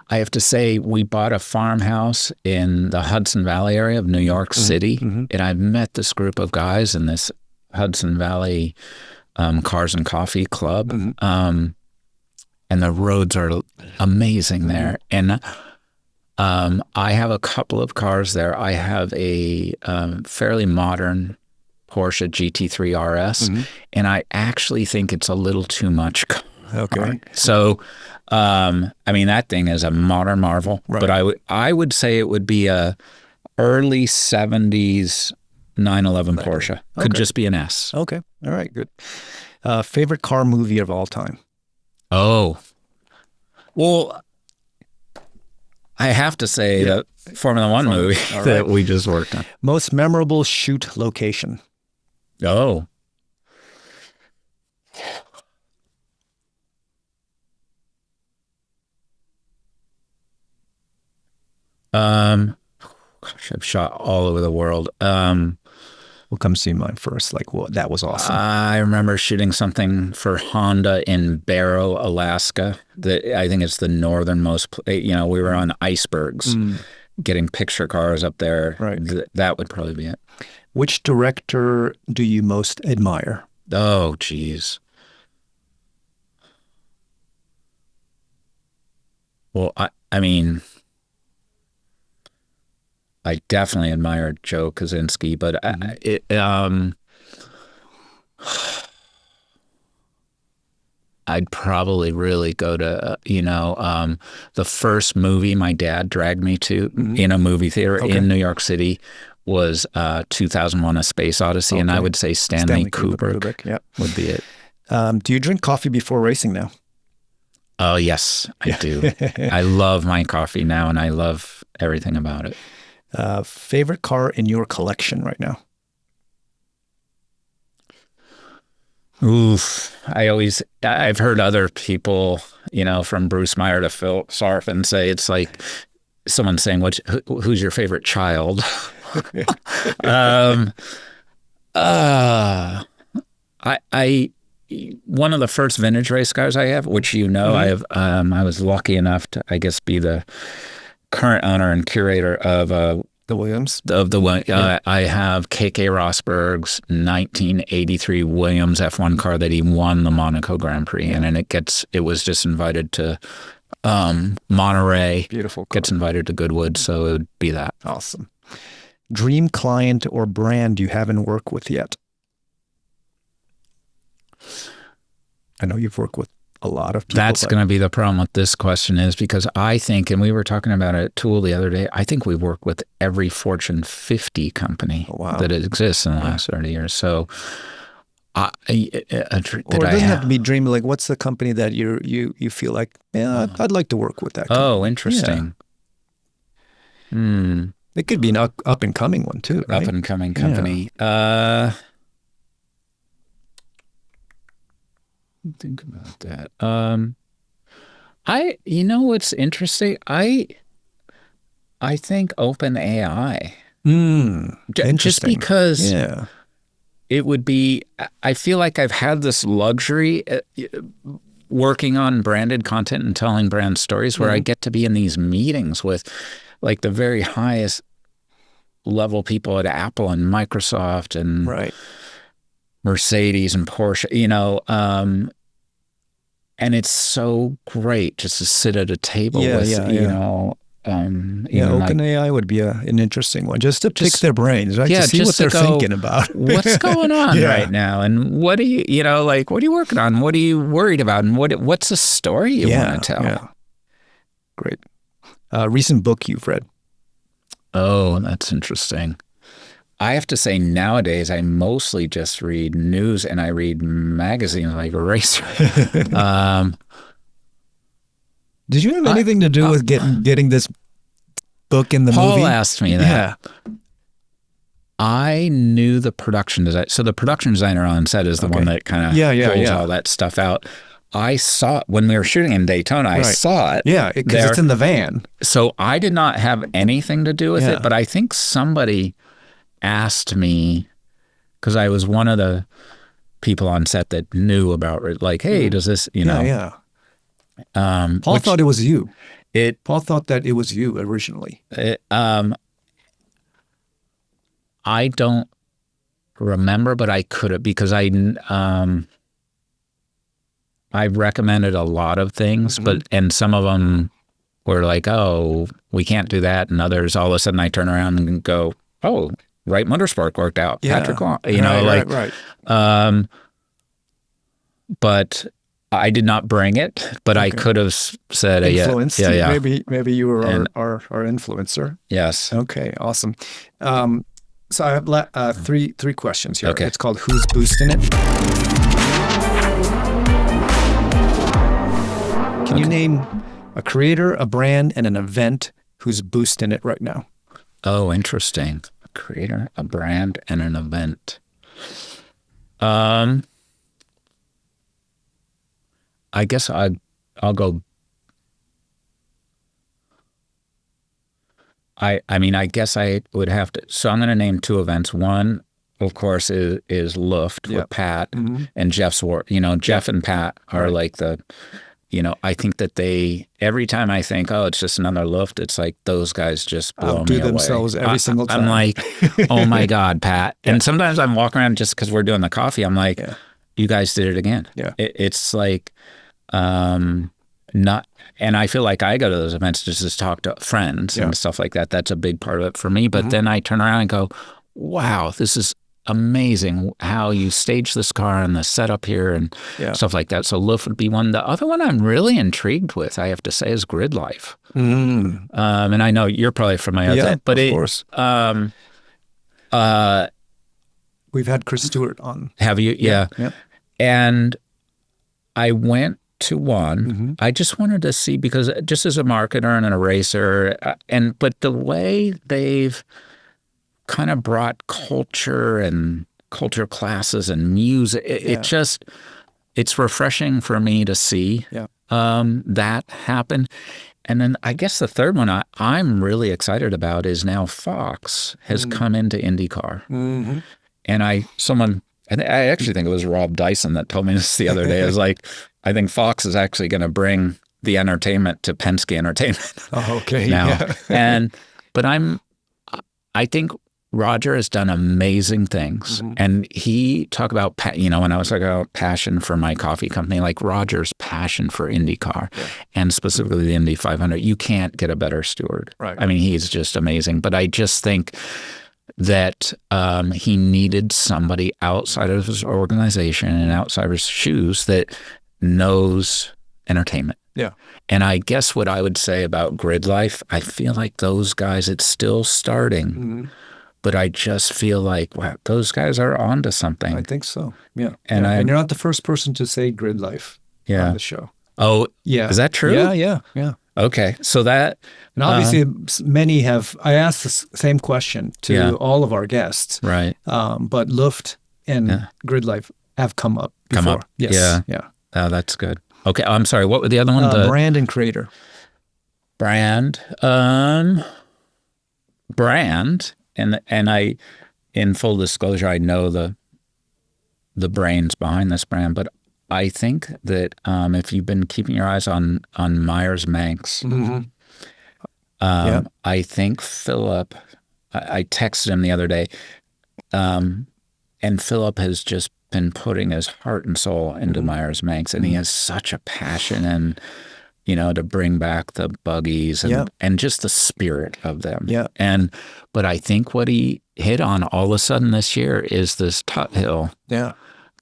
I have to say, we bought a farmhouse in the Hudson Valley area of New York City. And I've met this group of guys in this Hudson Valley Cars and Coffee Club. And the roads are amazing there. And I have a couple of cars there. I have a fairly modern Porsche GT3 RS, and I actually think it's a little too much car. Okay. So, I mean, that thing is a modern marvel, but I would say it would be a early 70s 911 Porsche. Could just be an S. Okay. All right, good. Favorite car movie of all time? Oh, well, I have to say the Formula One movie that we just worked on. Most memorable shoot location? Oh. Gosh, I've shot all over the world. We'll come see mine first. Like, well, that was awesome. I remember shooting something for Honda in Barrow, Alaska. I think it's the northernmost. We were on icebergs, getting picture cars up there. Right. That would probably be it. Which director do you most admire? Oh, geez. Well, I mean, I definitely admire Joe Kosinski, but I'd probably really go to, the first movie my dad dragged me to in a movie theater in New York City was 2001: A Space Odyssey, and I would say Stanley Kubrick would be it. Do you drink coffee before racing now? Oh, yes, I do. I love my coffee now, and I love everything about it. Favorite car in your collection right now? Oof. I've heard other people, from Bruce Meyer to Phil Sarfin say it's like someone saying, who's your favorite child? One of the first vintage race cars I have, which I have, I was lucky enough to, I guess, be the current owner and curator of The Williams? I have K.K. Rosberg's 1983 Williams F1 car that he won the Monaco Grand Prix in, and it was just invited to Monterey. Beautiful car. Gets invited to Goodwood, so it would be that. Awesome. Dream client or brand you haven't worked with yet? I know you've worked with a lot of people. That's going to be the problem with this question is because I think, and we were talking about it at Tool the other day, I think we work with every Fortune 50 company that exists in the last 30 years. So it doesn't have to be dream. Like, what's the company that you feel like, I'd like to work with that company? Oh, interesting. Yeah. It could be an up and coming one too, right? Up and coming company. Think about that. What's interesting? I think OpenAI. Just because it would be. I feel like I've had this luxury working on branded content and telling brand stories where I get to be in these meetings with like the very highest level people at Apple and Microsoft and Mercedes and Porsche, you know, and it's so great just to sit at a table with, you know, OpenAI would be an interesting one, just to pick their brains, right? To see what they're thinking about. What's going on right now, and what are you know, like, what are you working on? What are you worried about, and what's the story you want to tell? Yeah. Great. Recent book you've read? Oh, that's interesting. I have to say nowadays I mostly just read news and I read magazines like Racer. Did you have anything to do with getting this book in the movie? Paul asked me that. Yeah. I knew the production design. So the production designer on set is the one that kind of pulls all that stuff out. I saw it when we were shooting in Daytona. I saw it. Yeah, because it's in the van. So I did not have anything to do with it, but I think somebody asked me, because I was one of the people on set that knew about it, like, hey, does this, you know? Yeah. Paul thought it was you. Paul thought that it was you originally. I don't remember, but I could have, because I recommended a lot of things, and some of them were like, oh, we can't do that, and others, all of a sudden I turn around and go, oh, Right Motorsport worked out. Yeah. Patrick Long, you know, right. But I did not bring it, but I could have said, influenced. Yeah. Maybe you were our influencer. Yes. Okay, awesome. So I have three questions here. Okay. It's called Who's Boosting It? Can you name a creator, a brand, and an event who's boosting it right now? Oh, interesting. A creator, a brand, and an event. I guess I'll go. I mean, I guess I would have to. So I'm going to name two events. One, of course, is Luft with Pat and Jeff's work. You know, Jeff and Pat are like the. You know, I think that every time I think, oh, it's just another Luft, it's like those guys just blow me away. Themselves every single time. I'm like, oh my God, Pat. And sometimes I'm walking around just because we're doing the coffee. I'm like, you guys did it again. Yeah. It's like, not, and I feel like I go to those events just to talk to friends and stuff like that. That's a big part of it for me. But then I turn around and go, wow, this is amazing how you stage this car and the setup here and stuff like that. So Luft would be one. The other one I'm really intrigued with, I have to say, is Grid Life. And I know you're probably familiar with that, but of course. We've had Chris Stewart on. Have you? Yeah. And I went to one. I just wanted to see, because just as a marketer and a racer, but the way they've kind of brought culture and culture classes and music. It's refreshing for me to see that happen. And then I guess the third one I'm really excited about is now Fox has come into IndyCar. And I actually think it was Rob Dyson that told me this the other day. I was like, I think Fox is actually going to bring the entertainment to Penske Entertainment. Oh, okay. Now. But I think Roger has done amazing things. And he talked about, when I was talking about passion for my coffee company, like Roger's passion for IndyCar and specifically the Indy 500, you can't get a better steward. Right. I mean, he's just amazing. But I just think that he needed somebody outside of his organization and outside of his shoes that knows entertainment. Yeah. And I guess what I would say about Grid Life, I feel like those guys, it's still starting. But I just feel like, wow, those guys are onto something. I think so. Yeah. And you're not the first person to say Grid Life on the show. Oh, yeah. Is that true? Yeah. Okay. So that. And obviously many have, I asked the same question to all of our guests. Right. But Luft and Grid Life have come up before. Yes. Yeah. Oh, that's good. Okay. I'm sorry. What were the other one? Brand and creator. Brand. Brand. And I, in full disclosure, I know the brains behind this brand, but I think that if you've been keeping your eyes on Myers Manx, I think Philip. I texted him the other day, and Philip has just been putting his heart and soul into Myers Manx, and he has such a passion and to bring back the buggies and just the spirit of them. Yeah. But I think what he hit on all of a sudden this year is this Tut Hill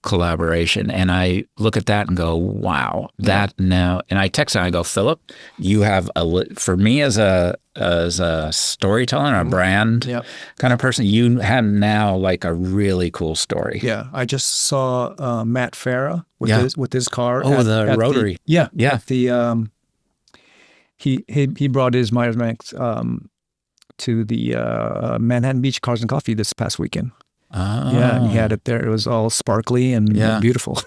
collaboration. And I look at that and go, wow, that now. And I text him, I go, Philip, you have for me as a storyteller and a brand kind of person, you have now like a really cool story. Yeah. I just saw Matt Farah with his car. The Rotary. Yeah. At the, he brought his Myers Manx to the Manhattan Beach Cars and Coffee this past weekend. Oh. Yeah, and he had it there. It was all sparkly and beautiful.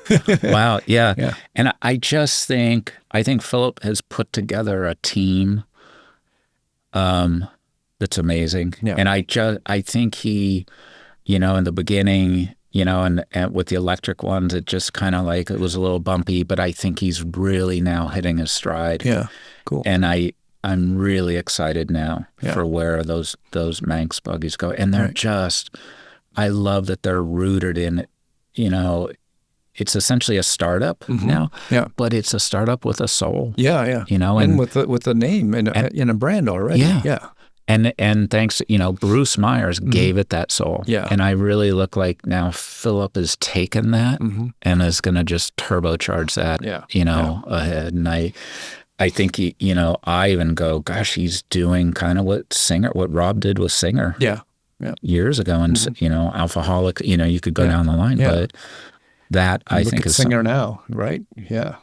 Wow, yeah. And I just think Philip has put together a team that's amazing. Yeah. And I think he, in the beginning, and with the electric ones, it just kind of like it was a little bumpy, but I think he's really now hitting his stride. Yeah, cool. And I'm really excited now for where those Manx buggies go. And they're just, I love that they're rooted in, it's essentially a startup now, but it's a startup with a soul. Yeah. And with the name and a brand already. Yeah. And thanks, Bruce Myers gave it that soul. Yeah. And I really look like now Philip has taken that and is going to just turbocharge that, ahead. And I think, I even go, gosh, he's doing kind of what Rob did with Singer. Yeah. Years ago, and Alphaholic, you could go down the line, but that I think is Singer now, right? Yeah.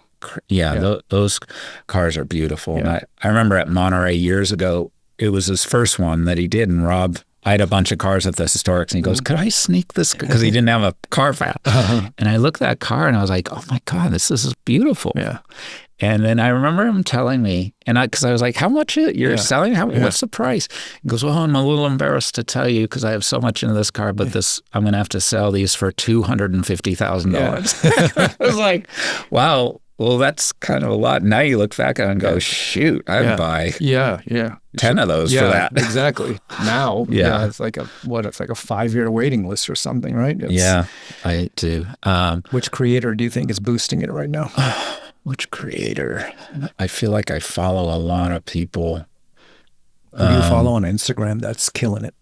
Those cars are beautiful. And I remember at Monterey years ago, it was his first one that he did, and Rob, I had a bunch of cars at the Historics, and he goes, could I sneak this? Because he didn't have a car fat. And I looked at that car, and I was like, oh my God, this is beautiful. Yeah. And then I remember him telling me, because I was like, how much you're selling? What's the price? He goes, well, I'm a little embarrassed to tell you because I have so much into this car, but I'm going to have to sell these for $250,000. I was like, wow, well, that's kind of a lot. Now you look back and go, shoot, I'd buy 10 of those for that. Exactly. Now, it's like a 5-year waiting list or something, right? I do. Which creator do you think is boosting it right now? Which creator? I feel like I follow a lot of people. Who do you follow on Instagram that's killing it?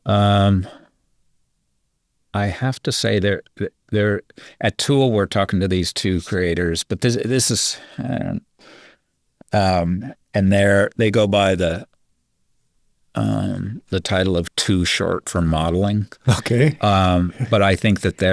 I have to say they're at Tool. We're talking to these two creators, but this is, and they go by the title of Too Short for Modeling. Okay. But I think that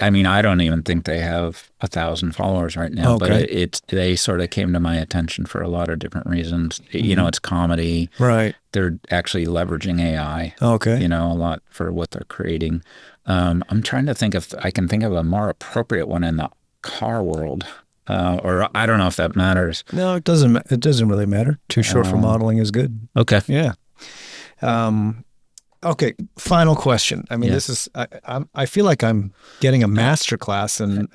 I don't even think they have 1,000 followers right now, but they sort of came to my attention for a lot of different reasons. It's comedy. Right. They're actually leveraging AI. Okay. A lot for what they're creating. I'm trying to think if I can think of a more appropriate one in the car world. Or I don't know if that matters. No, it doesn't. It doesn't really matter. Too Short for Modeling is good. Okay. Yeah. Okay. Final question. I mean, this is. I feel like I'm getting a master class in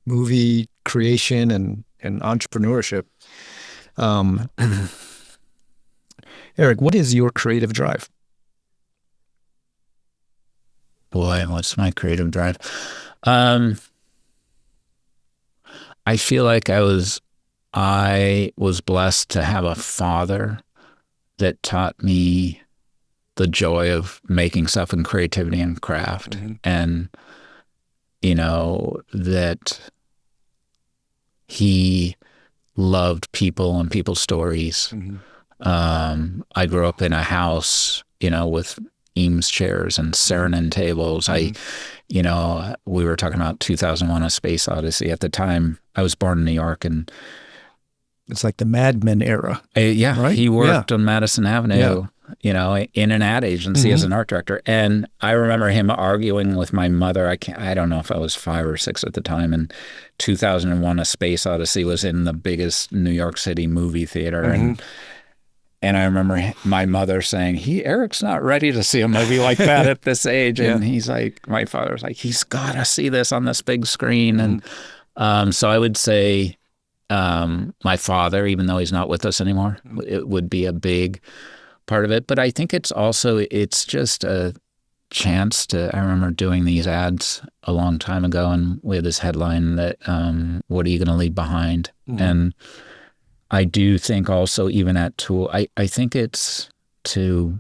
movie creation and entrepreneurship. Eric, what is your creative drive? Boy, what's my creative drive? I feel like I was blessed to have a father that taught me the joy of making stuff and creativity and craft. And, that he loved people and people's stories. I grew up in a house, with Eames chairs and Saarinen tables. We were talking about 2001: A Space Odyssey. At the time, I was born in New York, and it's like the Mad Men era. Right? He worked on Madison Avenue, in an ad agency as an art director. And I remember him arguing with my mother. I don't know if I was 5 or 6 at the time. And 2001: A Space Odyssey was in the biggest New York City movie theater, And I remember my mother saying, Eric's not ready to see a movie like that at this age. And he's like, my father was like, he's got to see this on this big screen. And so I would say my father, even though he's not with us anymore, it would be a big part of it. But I think it's just a chance to, I remember doing these ads a long time ago, and we had this headline that, what are you going to leave behind? And I do think also, even at Tool, I think it's to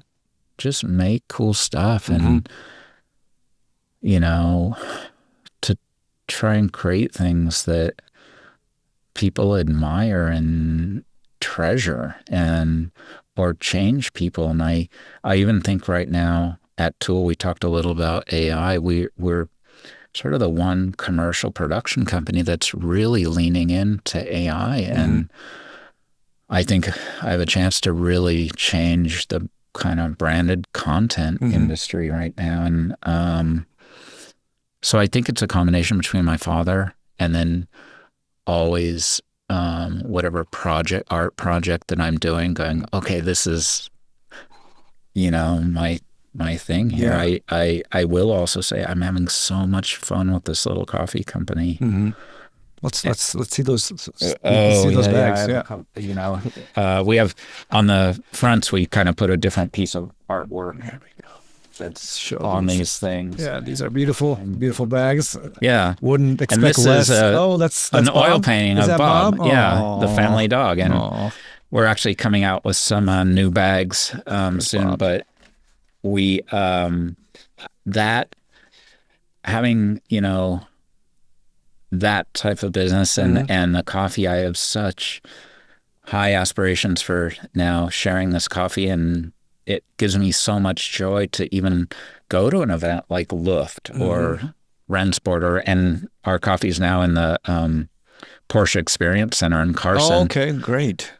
just make cool stuff and, you know, to try and create things that people admire and treasure or change people. And I even think right now at Tool, we talked a little about AI. We're sort of the one commercial production company that's really leaning into AI. And I think I have a chance to really change the kind of branded content industry right now. And so I think it's a combination between my father and then always whatever art project that I'm doing, going, okay, this is, you know, my thing here. I will also say I'm having so much fun with this little coffee company. Let's see those. Let's see those bags. You know, we have on the fronts, we kind of put a different piece of artwork that's on these things. Yeah, these are beautiful bags. Yeah, wouldn't expect and this less. Is that's an Bob? oil painting Is of that Bob. Bob? Yeah, Aww. the family dog, and we're actually coming out with some new bags soon. Bob. But we that having, you know, that type of business and the coffee, I have such high aspirations for now sharing this coffee, and it gives me so much joy to even go to an event like Luft or Rennsport, and our coffee is now in the Porsche Experience Center in Carson. Oh, okay, great.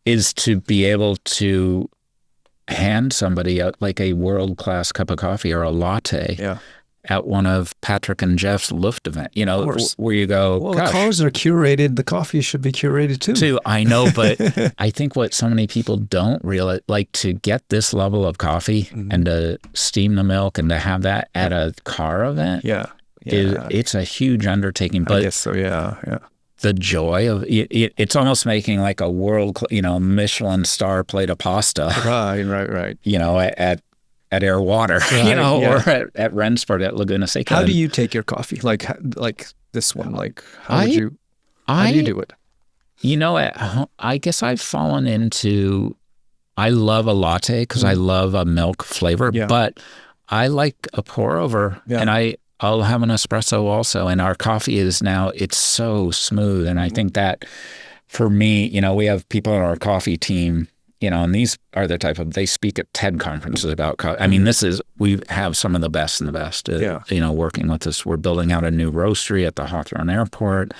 Is to be able to hand somebody like a world-class cup of coffee or a latte at one of Patrick and Jeff's Luft event, you know, where you go, well, the cars are curated. The coffee should be curated too. I know, but I think what so many people don't realize, like to get this level of coffee and to steam the milk and to have that at a car event, it's a huge undertaking. But I guess so, yeah. The joy of it's almost making like a Michelin star plate of pasta. Right. You know, at Air Water, you know, or at Rennsport at Laguna Seca. How do you take your coffee? Like this one, like how do you do it? You know, I guess I've fallen into, I love a latte because I love a milk flavor, but I like a pour over, and I'll have an espresso also. And our coffee is now, it's so smooth. And I think that for me, you know, we have people on our coffee team, you know, and these are the type of, they speak at TED conferences about coffee. I mean, we have some of the best and the best, you know, working with us. We're building out a new roastery at the Hawthorne Airport.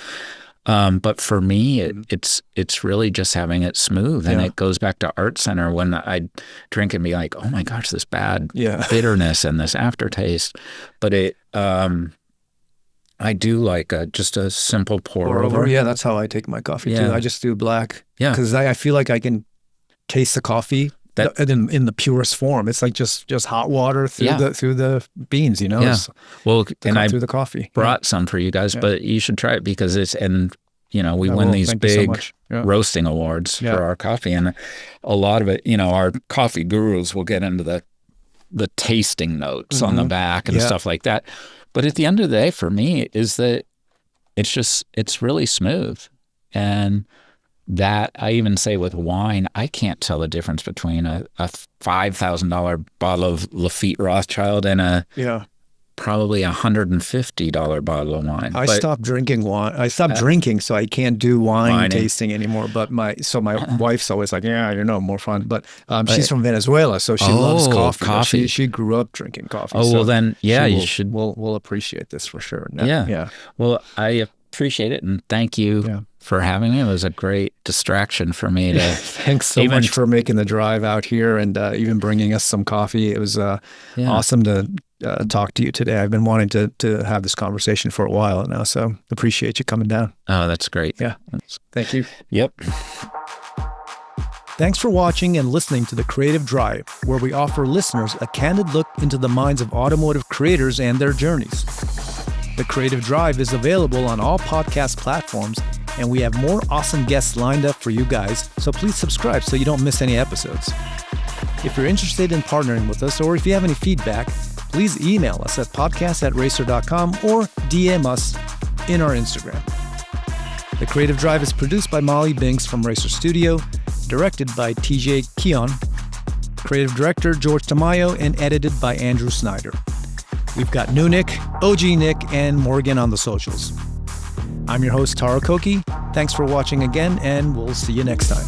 But for me, it's really just having it smooth. And it goes back to Art Center when I drink and be like, oh my gosh, this bad bitterness and this aftertaste. But I do like just a simple pour over. Yeah, that's how I take my coffee too. I just do black. Yeah. Because I feel like I can taste the coffee in the purest form. It's like just hot water through the beans, you know. Yeah. Well, and I through the coffee. Brought some for you guys, but you should try it because you know, we win these big roasting awards for our coffee, and a lot of it, you know, our coffee gurus will get into the tasting notes on the back and stuff like that. But at the end of the day, for me, is that it's really smooth. And that I even say with wine, I can't tell the difference between a $5,000 bottle of Lafite Rothschild and a probably $150 bottle of wine. I stopped drinking wine. I stopped drinking, so I can't do wine tasting anymore. But my wife's always like, more fun. But she's from Venezuela, so she loves coffee. She grew up drinking coffee. Oh, so well then, you should. We'll appreciate this for sure. Yeah. Well, I appreciate it, and thank you for having me. It was a great distraction for me to. Thanks so much for making the drive out here and even bringing us some coffee. It was awesome to talk to you today. I've been wanting to have this conversation for a while now, so appreciate you coming down. Oh, that's great. Yeah. Thank you. Yep. Thanks for watching and listening to The Creative Drive, where we offer listeners a candid look into the minds of automotive creators and their journeys. The Creative Drive is available on all podcast platforms, and we have more awesome guests lined up for you guys, so please subscribe so you don't miss any episodes. If you're interested in partnering with us, or if you have any feedback, please email us at podcast@racer.com or DM us in our Instagram. The Creative Drive is produced by Molly Binks from Racer Studio, directed by TJ Keon, creative director George Tamayo, and edited by Andrew Snyder. We've got new Nick, OG Nick, and Morgan on the socials. I'm your host, Taro Koki. Thanks for watching again, and we'll see you next time.